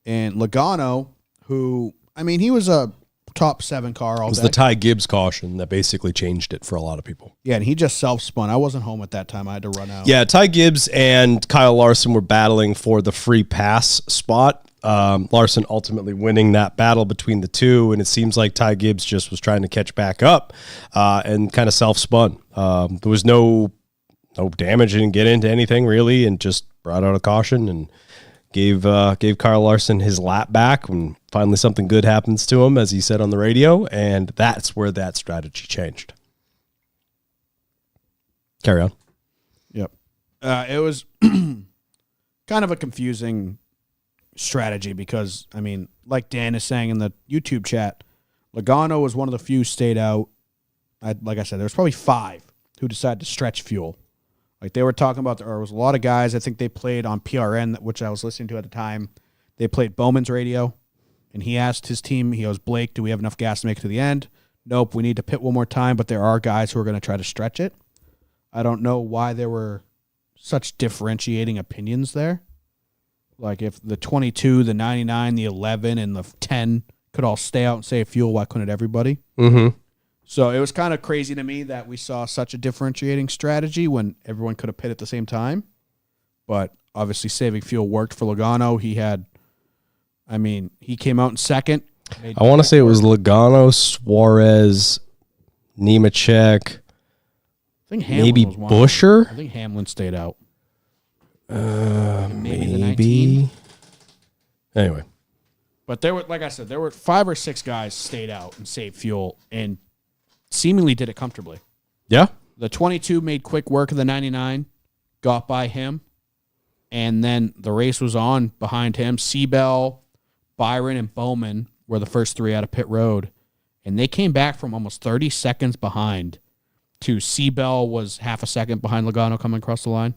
And Logano, who, I mean, he was a top 7 car all day. It was the Ty Gibbs caution that basically changed it for a lot of people. Yeah, and he just self-spun. I wasn't home at that time. I had to run out. Yeah, Ty Gibbs and Kyle Larson were battling for the free pass spot. Larson ultimately winning that battle between the two, and it seems like Ty Gibbs just was trying to catch back up and kind of self-spun. There was no damage, didn't get into anything really, and just brought out a caution and gave Kyle Larson his lap back when finally something good happens to him, as he said on the radio, and that's where that strategy changed. Carry on. Yep. It was kind of a confusing strategy because, I mean, like Dan is saying in the YouTube chat, Logano was one of the few stayed out. Like I said, there was probably 5 who decided to stretch fuel. Like they were talking about, there was a lot of guys, I think they played on PRN, which I was listening to at the time. They played Bowman's radio, and he asked his team, he goes, Blake, do we have enough gas to make it to the end? Nope, we need to pit one more time, but there are guys who are going to try to stretch it. I don't know why there were such differentiating opinions there. Like if the 22, the 99, the 11, and the 10 could all stay out and save fuel, why couldn't everybody? Mm-hmm. So it was kind of crazy to me that we saw such a differentiating strategy when everyone could have pit at the same time. But obviously saving fuel worked for Logano. He came out in second. I want to say it was Logano, Suarez, Nemechek, I think Hamlin maybe was one. Buescher. I think Hamlin stayed out. Maybe. The 19. Anyway. But there were, like I said, there were 5 or 6 guys stayed out and saved fuel and seemingly did it comfortably. Yeah. The 22 made quick work of the 99, got by him, and then the race was on behind him. Seabell, Byron, and Bowman were the first 3 out of pit road, and they came back from almost 30 seconds behind to Seabell was half a second behind Logano coming across the line.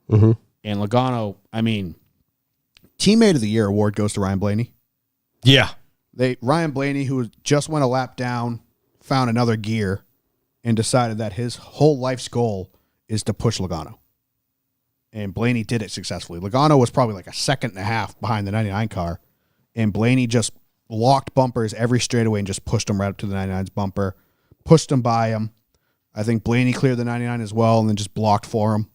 Mm-hmm. And Logano, I mean, Teammate of the Year award goes to Ryan Blaney. Yeah. Ryan Blaney, who just went a lap down, found another gear, and decided that his whole life's goal is to push Logano. And Blaney did it successfully. Logano was probably like a second and a half behind the 99 car, and Blaney just locked bumpers every straightaway and just pushed him right up to the 99's bumper, pushed him by him. I think Blaney cleared the 99 as well and then just blocked for him.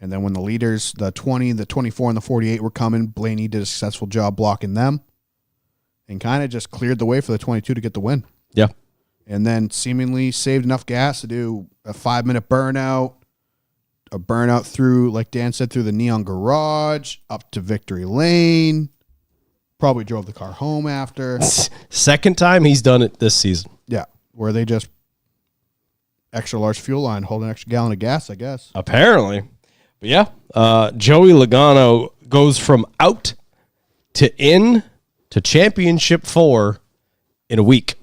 And then when the leaders, the 20, the 24, and the 48 were coming, Blaney did a successful job blocking them and kind of just cleared the way for the 22 to get the win. Yeah. And then seemingly saved enough gas to do a 5-minute burnout, a burnout through, like Dan said, through the Neon Garage, up to Victory Lane. Probably drove the car home after. Second time he's done it this season. Yeah, where they just extra large fuel line, hold an extra gallon of gas, I guess. Apparently. But yeah, Joey Logano goes from out to in to championship 4 in a week.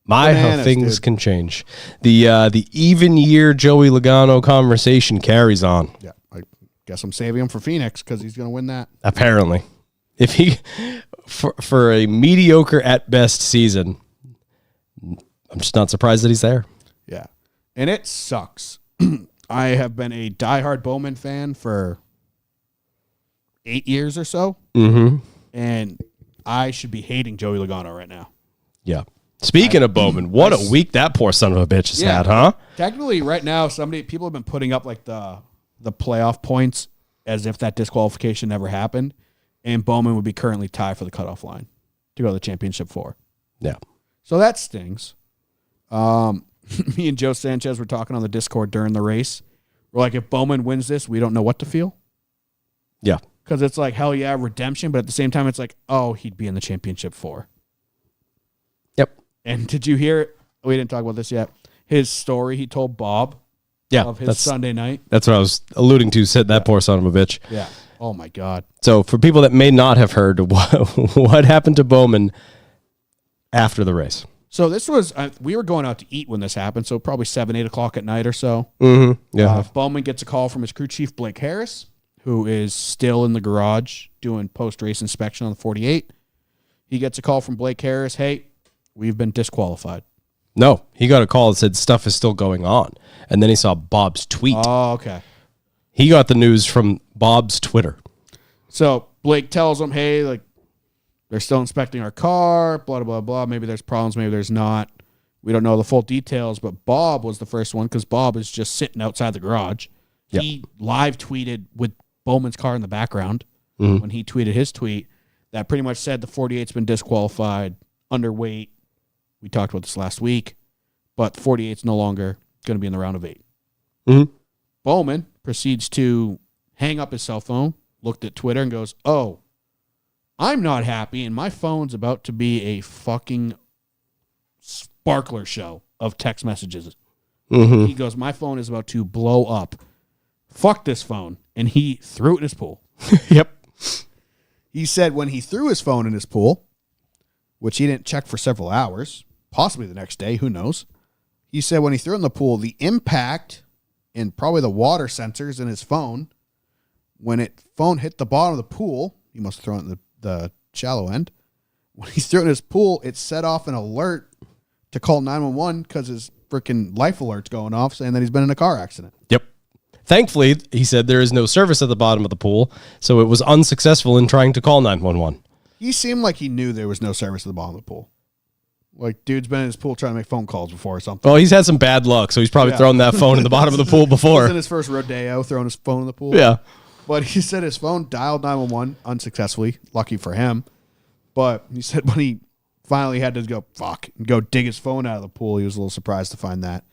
How things can change. The even year Joey Logano conversation carries on. Yeah, I guess I'm saving him for Phoenix because he's going to win that. Apparently. If he for a mediocre at best season, I'm just not surprised that he's there. Yeah. And it sucks. I have been a diehard Bowman fan for 8 years or so. Mm-hmm. And I should be hating Joey Logano right now. Yeah. Speaking of Bowman, what a week that poor son of a bitch has had, huh? Technically, right now, people have been putting up like the playoff points as if that disqualification never happened, and Bowman would be currently tied for the cutoff line to go to the championship 4. Yeah. So that stings. Me and Joe Sanchez were talking on the Discord during the race. We're like, if Bowman wins this, we don't know what to feel. Yeah. Because it's like, hell yeah, redemption, but at the same time, it's like, oh, he'd be in the championship 4. Yep. And did you hear, we didn't talk about this yet, his story he told Bob of his Sunday night? That's what I was alluding to, said that poor son of a bitch. Yeah. Oh, my God. So for people that may not have heard, what happened to Bowman after the race? So this was, we were going out to eat when this happened, so probably 7, 8 o'clock at night or so. Mm-hmm. Yeah. Bowman gets a call from his crew chief, Blake Harris, who is still in the garage doing post-race inspection on the 48. He gets a call from Blake Harris, hey, we've been disqualified. No, he got a call that said stuff is still going on. And then he saw Bob's tweet. Oh, okay. He got the news from Bob's Twitter. So Blake tells him, hey, like, they're still inspecting our car, blah, blah, blah. Maybe there's problems, maybe there's not. We don't know the full details, but Bob was the first one because Bob is just sitting outside the garage. Yep. He live tweeted with Bowman's car in the background when he tweeted his tweet that pretty much said the 48's been disqualified, underweight. We talked about this last week, but 48's no longer going to be in the round of 8. Mm-hmm. Bowman proceeds to hang up his cell phone, looked at Twitter, and goes, oh, I'm not happy, and my phone's about to be a fucking sparkler show of text messages. Mm-hmm. He goes, my phone is about to blow up. Fuck this phone. And he threw it in his pool. Yep. He said when he threw his phone in his pool, which he didn't check for several hours, possibly the next day, who knows. He said when he threw it in the pool, the impact in probably the water sensors in his phone, when phone hit the bottom of the pool, he must have thrown it in the shallow end. When he threw it in his pool, it set off an alert to call 911 because his freaking life alert's going off saying that he's been in a car accident. Yep. Thankfully, he said there is no service at the bottom of the pool, so it was unsuccessful in trying to call 911. He seemed like he knew there was no service at the bottom of the pool. Like, dude's been in his pool trying to make phone calls before or something. Well, he's had some bad luck, so he's probably thrown that phone in the bottom of the pool before. This in his first rodeo, throwing his phone in the pool. Yeah. But he said his phone dialed 911 unsuccessfully. Lucky for him. But he said when he finally had to go, and go dig his phone out of the pool, he was a little surprised to find that.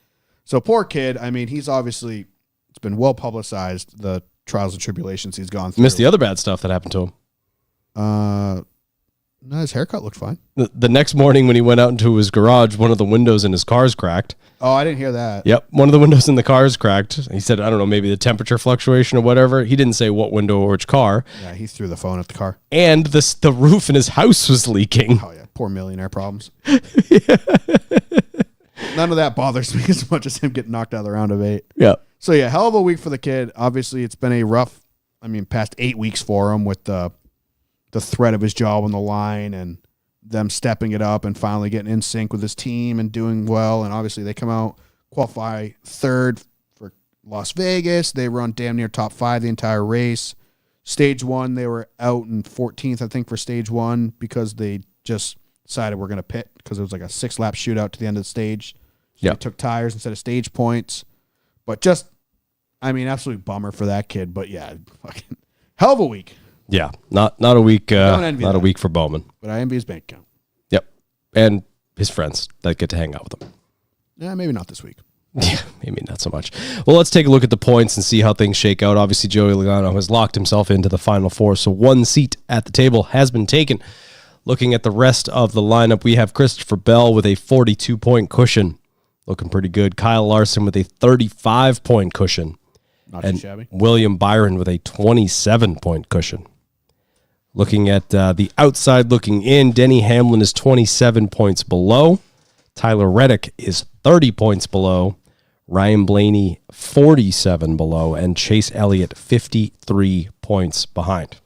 So poor kid, I mean, he's obviously, it's been well publicized, the trials and tribulations he's gone through. Missed the other bad stuff that happened to him. No, his haircut looked fine. The next morning when he went out into his garage, one of the windows in his car's cracked. Oh, I didn't hear that. Yep, one of the windows in the car is cracked. He said, I don't know, maybe the temperature fluctuation or whatever. He didn't say what window or which car. Yeah, he threw the phone at the car. And the roof in his house was leaking. Oh, yeah, poor millionaire problems. None of that bothers me as much as him getting knocked out of the round of 8. Yeah. So, yeah, hell of a week for the kid. Obviously, it's been a rough, past 8 weeks for him with the threat of his job on the line and them stepping it up and finally getting in sync with his team and doing well. And obviously they come out, qualify 3rd for Las Vegas. They run damn near top 5 the entire race. Stage 1, they were out in 14th, I think, for stage 1 because they just decided we're going to pit because it was like a 6-lap shootout to the end of the stage. So they took tires instead of stage points. But just, absolute bummer for that kid. But yeah, fucking hell of a week. Yeah, not a week. Not a week for Bowman. But I envy his bank account. Yep, and his friends that get to hang out with him. Yeah, maybe not this week. Yeah, maybe not so much. Well, let's take a look at the points and see how things shake out. Obviously, Joey Logano has locked himself into the Final Four, so one seat at the table has been taken. Looking at the rest of the lineup, we have Christopher Bell with a 42-point cushion. Looking pretty good. Kyle Larson with a 35-point cushion. Not too shabby. William Byron with a 27-point cushion. Looking at the outside looking in, Denny Hamlin is 27 points below. Tyler Reddick is 30 points below. Ryan Blaney, 47 below. And Chase Elliott, 53 points behind.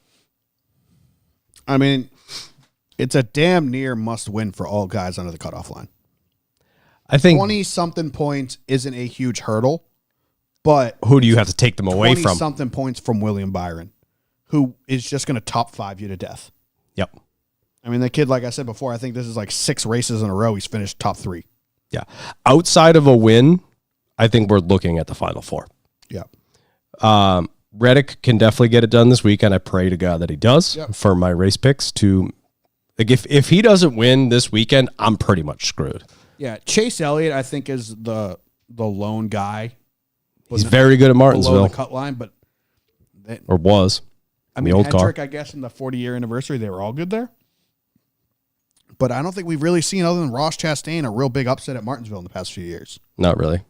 It's a damn near must win for all guys under the cutoff line. I think 20-something points isn't a huge hurdle, but who do you have to take them away from? 20-something points from William Byron, who is just going to top 5 you to death. Yep. I mean, the kid, like I said before, I think this is like 6 races in a row. He's finished top 3. Yeah. Outside of a win, I think we're looking at the Final Four. Yeah. Reddick can definitely get it done this weekend. I pray to God that he does for my race picks to like if he doesn't win this weekend, I'm pretty much screwed. Yeah. Chase Elliott, I think, is the lone guy. He's very good at Martinsville. Below the cut line, but or was. I mean, the old Hendrick, car. I guess, in the 40-year anniversary, they were all good there. But I don't think we've really seen, other than Ross Chastain, a real big upset at Martinsville in the past few years. Not really.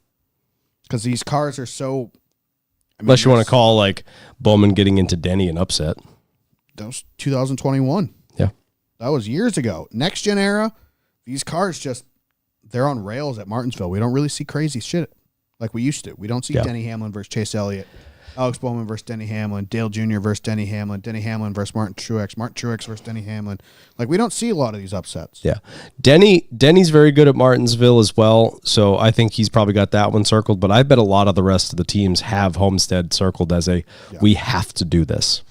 Because these cars are so... Unless you want to call like Bowman getting into Denny an upset. That was 2021. Yeah. That was years ago. Next gen era, these cars just, they're on rails at Martinsville. We don't really see crazy shit like we used to. We don't see Denny Hamlin versus Chase Elliott, Alex Bowman versus Denny Hamlin, Dale Jr. versus Denny Hamlin versus Martin Truex, Martin Truex versus Denny Hamlin. Like, we don't see a lot of these upsets. Yeah. Denny's very good at Martinsville as well, so I think he's probably got that one circled, but I bet a lot of the rest of the teams have Homestead circled as we have to do this.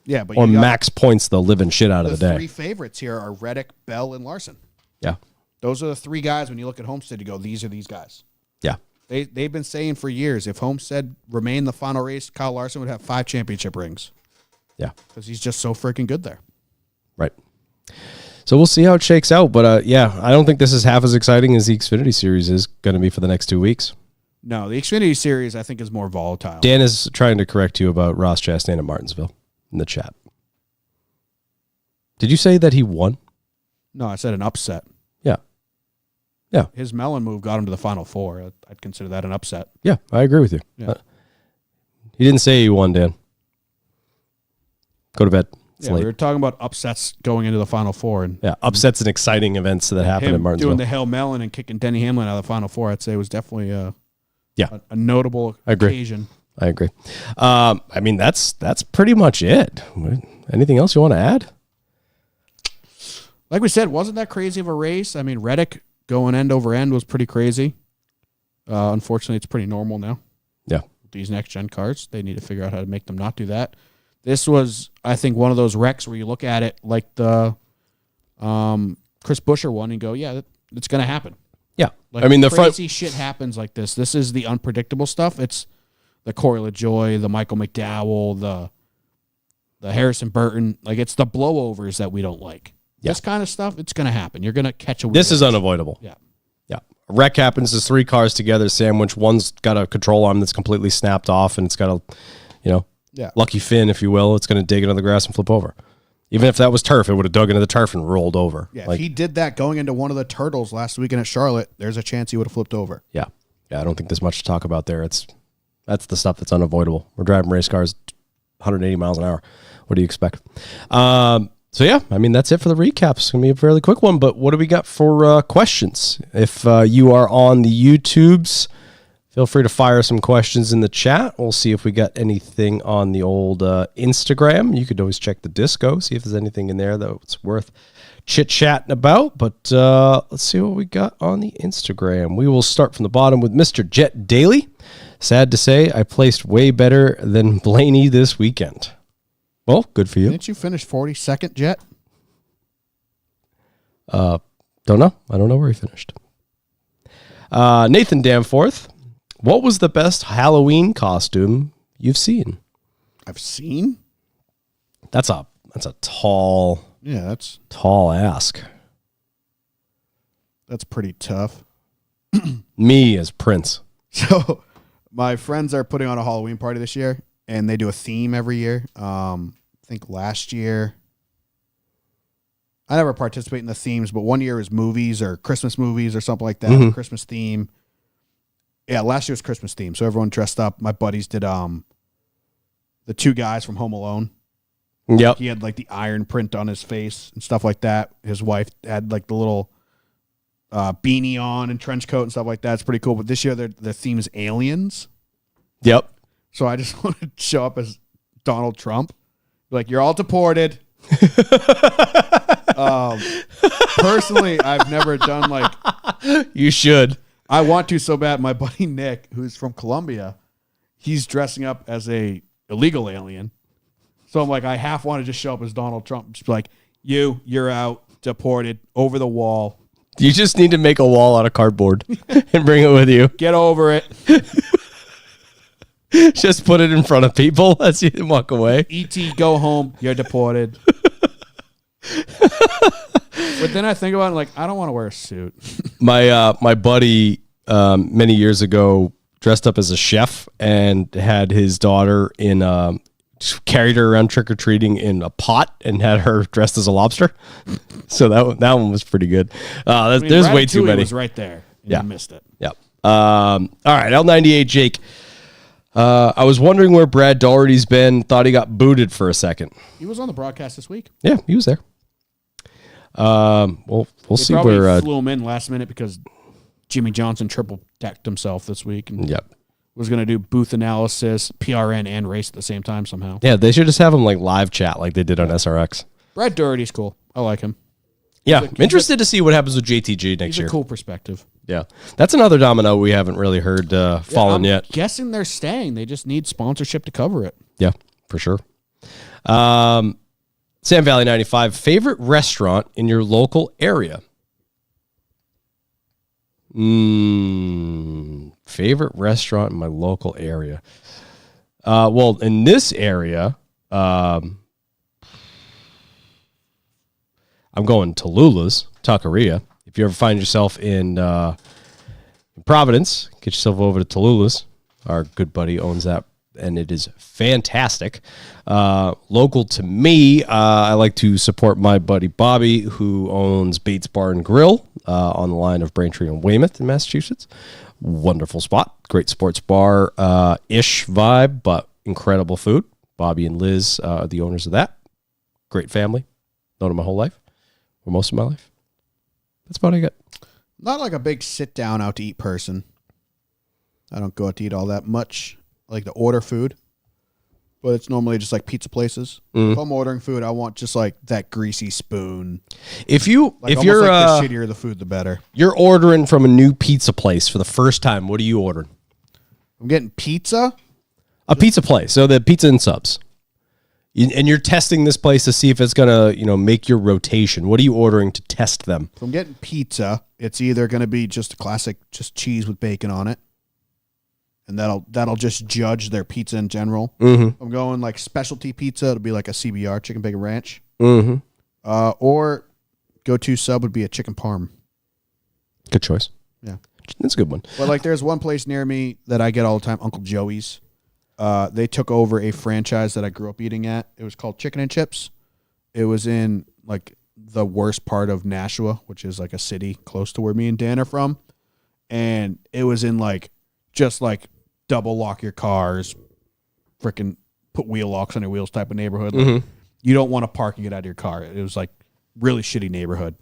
Yeah, but or max points the living shit out of the day. The 3 favorites here are Reddick, Bell, and Larson. Yeah. Those are the 3 guys when you look at Homestead, you go, these are these guys. Yeah. They've been saying for years, if Homestead remained the final race, Kyle Larson would have 5 championship rings. Yeah. Because he's just so freaking good there. Right. So we'll see how it shakes out. But, yeah, I don't think this is half as exciting as the Xfinity Series is going to be for the next 2 weeks. No, the Xfinity Series, I think, is more volatile. Dan is trying to correct you about Ross Chastain at Martinsville in the chat. Did you say that he won? No, I said an upset. Yeah. Yeah. His melon move got him to the Final Four. I'd consider that an upset. Yeah, I agree with you. Yeah. He didn't say he won, Dan. Go to bed. It's late. We were talking about upsets going into the Final Four. And upsets and exciting events that happen at Martinsville. Doing the Hail Melon and kicking Denny Hamlin out of the Final Four, I'd say was definitely a notable occasion. I agree. I mean, that's pretty much it. Anything else you want to add? Like we said, wasn't that crazy of a race? I mean, Reddick going end over end was pretty crazy. Unfortunately, it's pretty normal now. Yeah. These next-gen cars, they need to figure out how to make them not do that. This was, I think, one of those wrecks where you look at it like the Chris Buescher one and go, yeah, it's going to happen. Yeah. Like, I mean, the crazy shit happens like this. This is the unpredictable stuff. It's the Corey LaJoie, the Michael McDowell, the Harrison Burton. Like, it's the blowovers that we don't like. Yeah. This kind of stuff, it's going to happen. You're going to catch a wheel. This is unavoidable. Yeah. Yeah. A wreck happens. There's 3 cars together sandwiched. One's got a control arm that's completely snapped off, and it's got a, lucky fin, if you will. It's going to dig into the grass and flip over. Even if that was turf, it would have dug into the turf and rolled over. Yeah, if he did that going into one of the turtles last weekend at Charlotte, there's a chance he would have flipped over. Yeah. Yeah, I don't think there's much to talk about there. That's the stuff that's unavoidable. We're driving race cars 180 miles an hour. What do you expect? So, yeah, I mean, that's it for the recap. It's going to be a fairly quick one, but what do we got for questions? If you are on the YouTubes, feel free to fire some questions in the chat. We'll see if we got anything on the old Instagram. You could always check the Disco, see if there's anything in there that's worth chit-chatting about. But let's see what we got on the Instagram. We will start from the bottom with Mr. Jet Daily. Sad to say, I placed way better than Blaney this weekend. Well, good for you. Didn't you finish 42nd, Jet? Don't know. I don't know where he finished. Nathan Danforth, what was the best Halloween costume you've seen? I've seen? That's a tall ask. That's pretty tough. Me as Prince. So my friends are putting on a Halloween party this year, and they do a theme every year. I think last year, I never participate in the themes, but one year was movies or Christmas movies or something like that, Christmas theme. Yeah, last year was Christmas theme, so everyone dressed up. My buddies did the 2 guys from Home Alone. Yep. He had like the iron print on his face and stuff like that. His wife had like the little beanie on and trench coat and stuff like that. It's pretty cool. But this year their theme is aliens. Yep. So I just want to show up as Donald Trump. Like, you're all deported. Personally, I've never done like You should. I want to so bad. My buddy Nick, who's from Colombia, he's dressing up as a illegal alien. So I'm like, I half want to just show up as Donald Trump. Just be like, you're out, deported, over the wall. You just need to make a wall out of cardboard and bring it with you. Get over it. Just put it in front of people as you walk away. E.T., go home. You're deported. But then I think about it, like, I don't want to wear a suit. My buddy many years ago dressed up as a chef and had his daughter carried her around trick or treating in a pot and had her dressed as a lobster. So that one was pretty good. There's way too many. Was right there. And Yeah, you missed it. Yep. All right, L98 Jake. I was wondering where Brad Daugherty's been. Thought he got booted for a second. He was on the broadcast this week. Yeah, he was there. We'll They see probably where. flew him in last minute because Jimmy Johnson triple decked himself this week and Yep. was going to do booth analysis, PRN, and race at the same time somehow. Yeah, they should just have him like live chat like they did on SRX. Brad Doherty's cool. I like him. Yeah, I'm interested to see what happens with JTG next He's year. a cool perspective. Yeah, that's another domino we haven't really heard fallen I'm yet. guessing they're staying. They just need sponsorship to cover it. Yeah, for sure. Sam Valley 95, favorite restaurant in your local area? Favorite restaurant in my local area? Well, in this area, I'm going Tallulah's Taqueria. If you ever find yourself in Providence, get yourself over to Tallulah's. Our good buddy owns that, and it is fantastic. Local to me, I like to support my buddy Bobby, who owns Bates Bar and Grill on the line of Braintree and Weymouth in Massachusetts. Wonderful spot. Great sports bar-ish vibe, but incredible food. Bobby and Liz are the owners of that. Great family. Known them my whole life, or most of my life. That's about what I got. Not like a big sit down out to eat person. I don't go out to eat all that much. I like to order food, but it's normally just like pizza places. If I'm ordering food, I want just like that greasy spoon. If you're Like the shittier the food, the better. you're ordering from a new pizza place for the first time, what are you ordering? I'm getting pizza. A pizza place, so the pizza and subs. And you're testing this place to see if it's gonna, make your rotation. What are you ordering to test them? If I'm getting pizza, it's either going to be just a classic, just cheese with bacon on it, and that'll just judge their pizza in general. Mm-hmm. I'm going like specialty pizza. It'll be like a CBR, chicken bacon ranch. Mm-hmm. Or go-to sub would be a chicken parm. Good choice. Yeah. That's a good one. But like, there's one place near me that I get all the time, Uncle Joey's. They took over a franchise that I grew up eating at. It was called Chicken and Chips. It was in like the worst part of Nashua, which is like a city close to where me and Dan are from. And it was in like, just like double lock your cars, freaking put wheel locks on your wheels type of neighborhood. Like, you don't want to park and get out of your car. It was like really shitty neighborhood.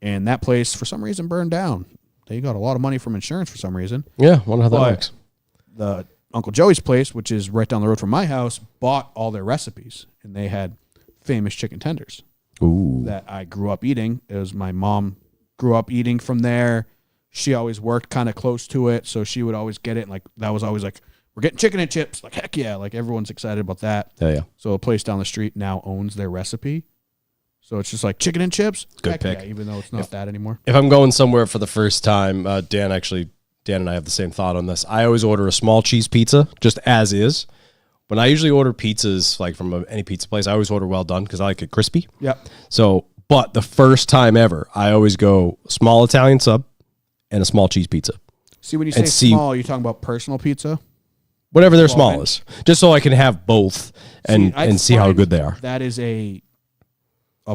And that place, for some reason, burned down. They got a lot of money from insurance for some reason. Yeah, wonder how that But works. the Uncle Joey's place, which is right down the road from my house, bought all their recipes, and they had famous chicken tenders Ooh. that I grew up eating. It was my mom grew up eating from there. She always worked kind of close to it, so she would always get it. And like that was always like, we're getting chicken and chips. Like, heck yeah. Like everyone's excited about that. Yeah. So a place down the street now owns their recipe. So it's just like chicken and chips. Good Heck pick. yeah, even though it's not that anymore. If I'm going somewhere for the first time, Dan and I have the same thought on this. I always order a small cheese pizza, just as is. When I usually order pizzas, like from any pizza place, I always order well done because I like it crispy. Yep. So, but the first time ever, I always go small Italian sub and a small cheese pizza. See, when you say And see- small, you're talking about personal pizza? Whatever their Small small is. Just so I can have both and I see how find good they are. That is a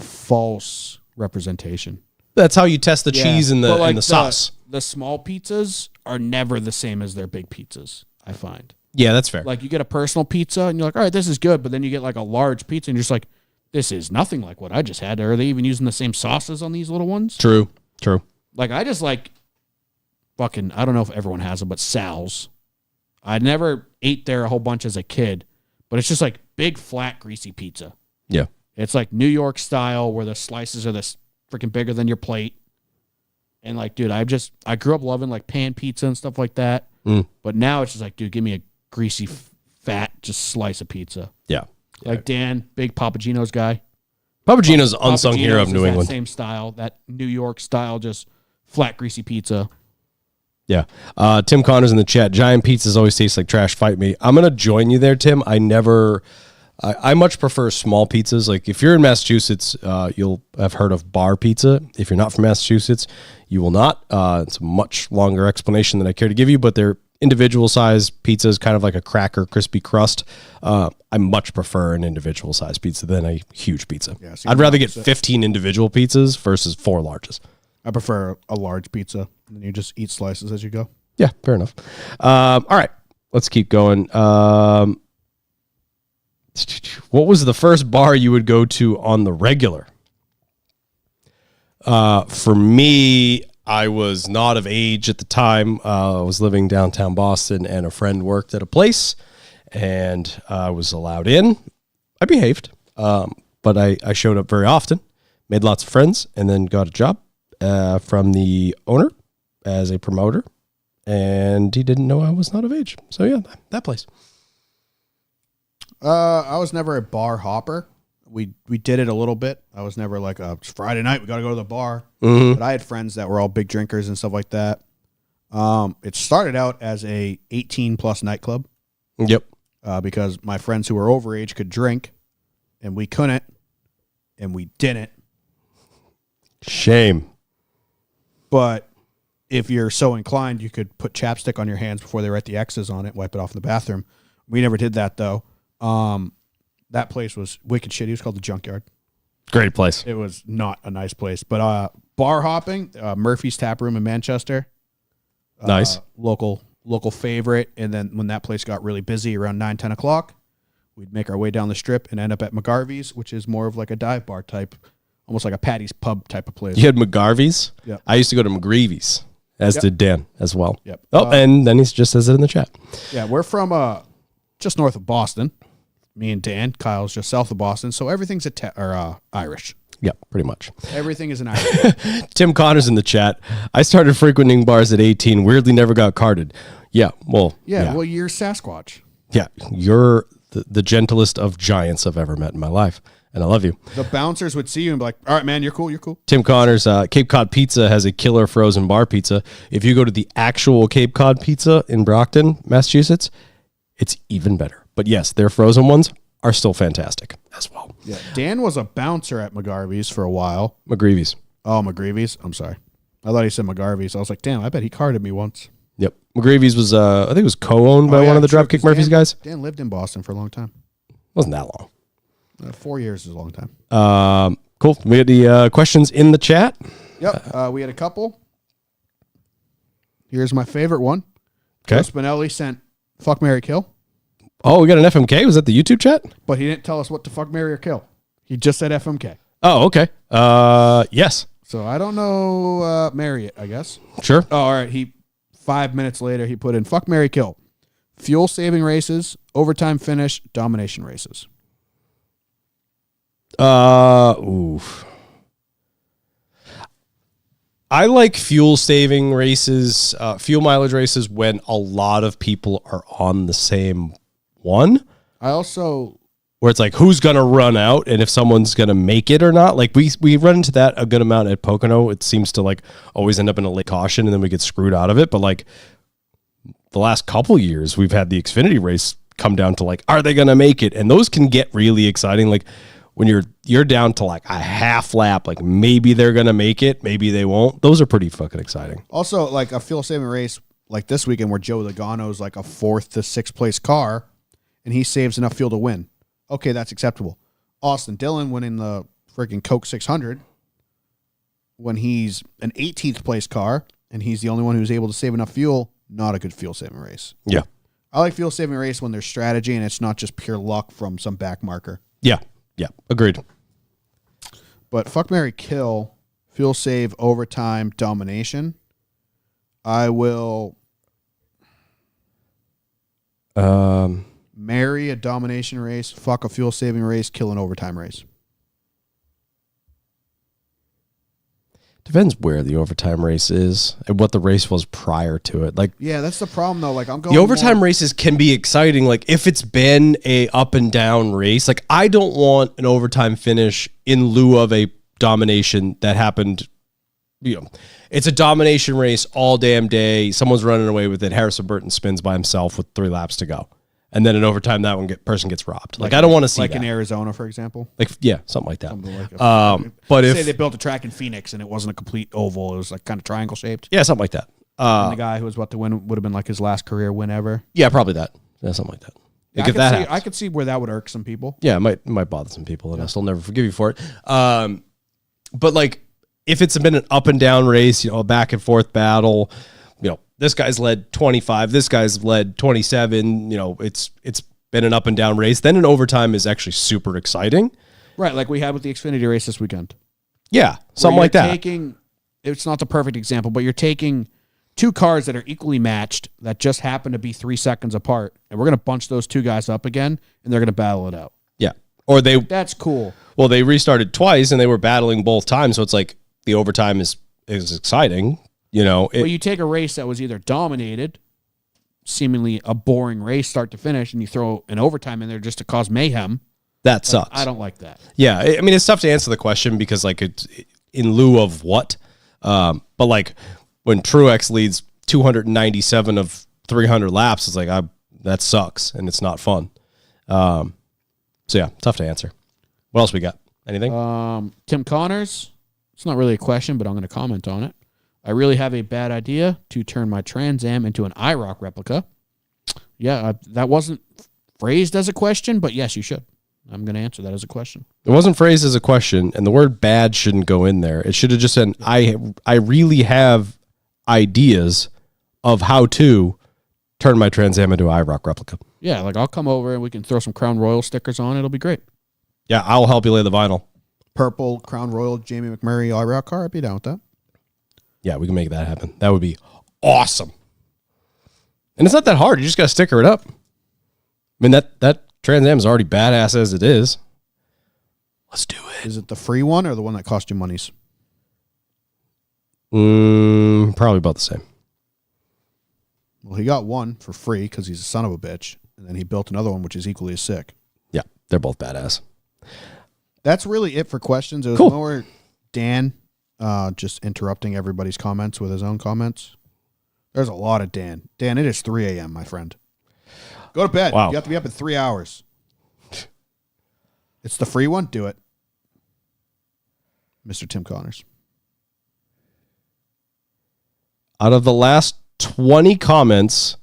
false representation. That's how you test the cheese and But, the sauce. The small pizzas are never the same as their big pizzas, I find. Yeah, that's fair. Like you get a personal pizza and you're like, all right, this is good. But then you get like a large pizza and you're just like, this is nothing like what I just had. Are they even using the same sauces on these little ones? True. Like I just like fucking, I don't know if everyone has them, but Sal's. I never ate there a whole bunch as a kid, but it's just like big, flat, greasy pizza. Yeah. It's like New York style where the slices are this freaking bigger than your plate. And like, dude, I grew up loving like pan pizza and stuff like that. But now it's just like, dude, give me a greasy, fat, just slice of pizza. Yeah. Like Dan, big Papa Gino's guy. Papa Gino's unsung Papa hero of Gino's New is England. That same style, that New York style, just flat, greasy pizza. Yeah. Tim Connors in the chat. Giant pizzas always taste like trash. Fight me. I'm going to join you there, Tim. I much prefer small pizzas. Like if you're in Massachusetts, you'll have heard of bar pizza. If you're not from Massachusetts, you will not. It's a much longer explanation than I care to give you, but they're individual size pizzas, kind of like a cracker, crispy crust. I much prefer an individual size pizza than a huge pizza. Yeah, I'd rather get 15 individual pizzas versus 4 larges. I prefer a large pizza, and you just eat slices as you go. Yeah, fair enough. All right, let's keep going. What was the first bar you would go to on the regular? For me, I was not of age at the time. I was living downtown Boston, and a friend worked at a place, and I was allowed in. I behaved, but I showed up very often, made lots of friends, and then got a job from the owner as a promoter, and he didn't know I was not of age. So yeah, that place. I was never a bar hopper. We did it a little bit. I was never like, it's Friday night, we got to go to the bar. But I had friends that were all big drinkers and stuff like that. It started out as a 18-plus nightclub. Yep. Because my friends who were overage could drink, and we couldn't, and we didn't. Shame. But if you're so inclined, you could put chapstick on your hands before they write the X's on it, wipe it off in the bathroom. We never did that, though. That place was wicked shitty. It was called the Junkyard. Great place. It was not a nice place. But bar hopping, Murphy's Tap Room in Manchester. Nice. Local favorite. And then when that place got really busy around 9, 10 o'clock, we'd make our way down the strip and end up at McGarvey's, which is more of like a dive bar type, almost like a Patty's Pub type of place. You had McGarvey's? Yep. I used to go to McGreevy's, as did Dan as well. Yep. Oh, and then he just says it in the chat. Yeah, we're from just north of Boston. Me and Dan. Kyle's just south of Boston. So everything's Irish. Yeah, pretty much. Everything is an Irish. Tim Connors in the chat. I started frequenting bars at 18. Weirdly never got carded. Yeah, well. Yeah, well, you're Sasquatch. Yeah, you're the gentlest of giants I've ever met in my life. And I love you. The bouncers would see you and be like, all right, man, you're cool, you're cool. Tim Connors, Cape Cod Pizza has a killer frozen bar pizza. If you go to the actual Cape Cod Pizza in Brockton, Massachusetts, it's even better. But yes, their frozen ones are still fantastic as well. Yeah, Dan was a bouncer at McGarvey's for a while. McGreevy's. Oh, McGreevy's? I'm sorry. I thought he said McGarvey's. I was like, damn, I bet he carded me once. Yep. McGreevy's was, I think it was co-owned by one of the Dropkick Murphys guys. Dan lived in Boston for a long time. Wasn't that long. 4 years is a long time. Cool. We had the questions in the chat. Yep. We had a couple. Here's my favorite one. Okay. Joe Spinelli sent fuck, marry, kill. Oh, we got an FMK. Was that the YouTube chat? But he didn't tell us what to fuck, marry, or kill. He just said FMK. Oh, okay. Yes. So I don't know. Marry it, I guess. Sure. Oh, all right. 5 minutes later, he put in fuck, marry, kill. Fuel saving races, overtime finish, domination races. Oof. I like fuel saving races, fuel mileage races when a lot of people are on the same one. I also, where it's like who's gonna run out and if someone's gonna make it or not. Like we run into that a good amount at Pocono. It seems to like always end up in a late caution and then we get screwed out of it. But like the last couple years, we've had the Xfinity race come down to like, are they gonna make it? And those can get really exciting. Like when you're down to like a half lap, like maybe they're gonna make it, maybe they won't. Those are pretty fucking exciting. Also, like a fuel saving race like this weekend where Joe Logano's like a 4th to 6th place car, and he saves enough fuel to win. Okay, that's acceptable. Austin Dillon winning the freaking Coke 600 when he's an 18th place car and he's the only one who's able to save enough fuel. Not a good fuel saving race. Yeah, I like fuel saving race when there's strategy and it's not just pure luck from some back marker. Yeah. Agreed. But fuck, marry, kill, fuel save, overtime, domination. I will marry a domination race, fuck a fuel saving race, kill an overtime race. Depends where the overtime race is and what the race was prior to it. Like, Yeah, that's the problem though. Like I'm going the overtime more- races can be exciting. Like if it's been a up and down race, like I don't want an overtime finish in lieu of a domination that happened. You know, it's a domination race all damn day. Someone's running away with it. Harrison Burton spins by himself with 3 laps to go, and then in overtime that person gets robbed. Like I don't want to see like that. in Arizona, for example. Like yeah, something like that. Something like But say if they built a track in Phoenix and it wasn't a complete oval, it was like kind of triangle shaped. yeah, something like that. And the guy who was about to win would have been like his last career win ever. Yeah, probably that. Yeah, something like that. Like if that happens. I could see where that would irk some people. Yeah, it might bother some people, and I'll still never forgive you for it. But like, if it's been an up and down race, a back and forth battle, this guy's led 25, this guy's led 27. It's been an up and down race. Then an overtime is actually super exciting. Right, like we had with the Xfinity race this weekend. Yeah, something like that. It's not the perfect example, but you're taking 2 cars that are equally matched that just happen to be 3 seconds apart, and we're going to bunch those 2 guys up again, and they're going to battle it out. Yeah, or That's cool. Well, they restarted twice, and they were battling both times, so it's like the overtime is exciting. But you take a race that was either dominated, seemingly a boring race start to finish, and you throw an overtime in there just to cause mayhem. That sucks. I don't like that. Yeah, I mean, it's tough to answer the question because, like, it's in lieu of what? But, like, when Truex leads 297 of 300 laps, it's like, that sucks, and it's not fun. So, yeah, tough to answer. What else we got? Anything? Tim Connors, it's not really a question, but I'm going to comment on it. I really have a bad idea to turn my Trans Am into an IROC replica. Yeah, that wasn't phrased as a question, but yes, you should. I'm going to answer that as a question. It wasn't phrased as a question, and the word bad shouldn't go in there. It should have just said, I really have ideas of how to turn my Trans Am into an IROC replica. Yeah, like I'll come over and we can throw some Crown Royal stickers on. It'll be great. Yeah, I'll help you lay the vinyl. Purple Crown Royal Jamie McMurray IROC car. I'd be down with that. Yeah, we can make that happen. That would be awesome. And it's not that hard. You just got to sticker it up. I mean, that Trans Am is already badass as it is. Let's do it. Is it the free one or the one that cost you monies? Probably about the same. Well, he got one for free because he's a son of a bitch. And then he built another one, which is equally as sick. Yeah, they're both badass. That's really it for questions. It was Cool. more Dan just interrupting everybody's comments with his own comments. There's a lot of Dan. Dan, it is 3 a.m., my friend. Go to bed. Wow. You have to be up in 3 hours. It's the free one. Do it. Mr. Tim Connors. Out of the last 20 comments,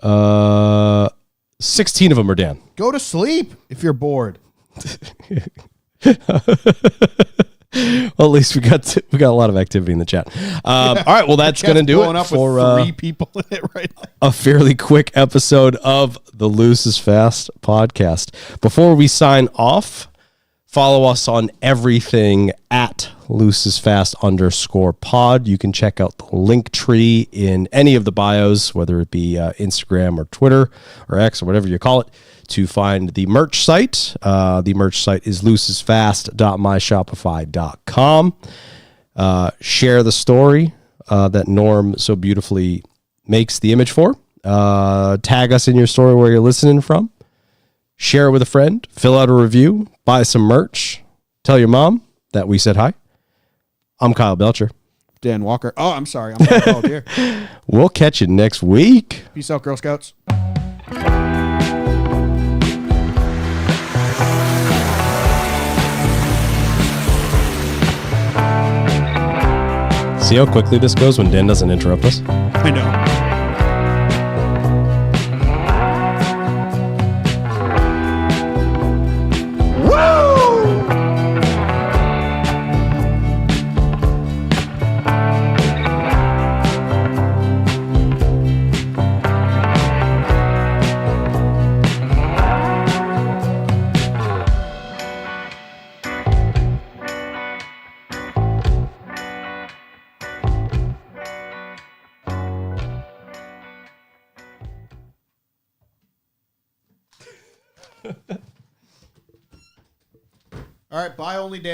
16 of them are Dan. Go to sleep if you're bored. Well, at least we got a lot of activity in the chat. All right, well, that's going to do it up for with 3 people in it right now. a fairly quick episode of the Loose is Fast podcast. Before we sign off, follow us on everything at loosesfast_pod. You can check out the link tree in any of the bios, whether it be Instagram or Twitter or X or whatever you call it, to find the merch site. The merch site is loosesfast.myshopify.com. Share the story that Norm so beautifully makes the image for. Tag us in your story where you're listening from. Share it with a friend. Fill out a review. Buy some merch. Tell your mom that we said hi. I'm Kyle Belcher. Dan Walker. Oh, I'm sorry. I'm Kyle here. We'll catch you next week. Peace out, Girl Scouts. See how quickly this goes when Dan doesn't interrupt us? I know. All right, bye only Dan.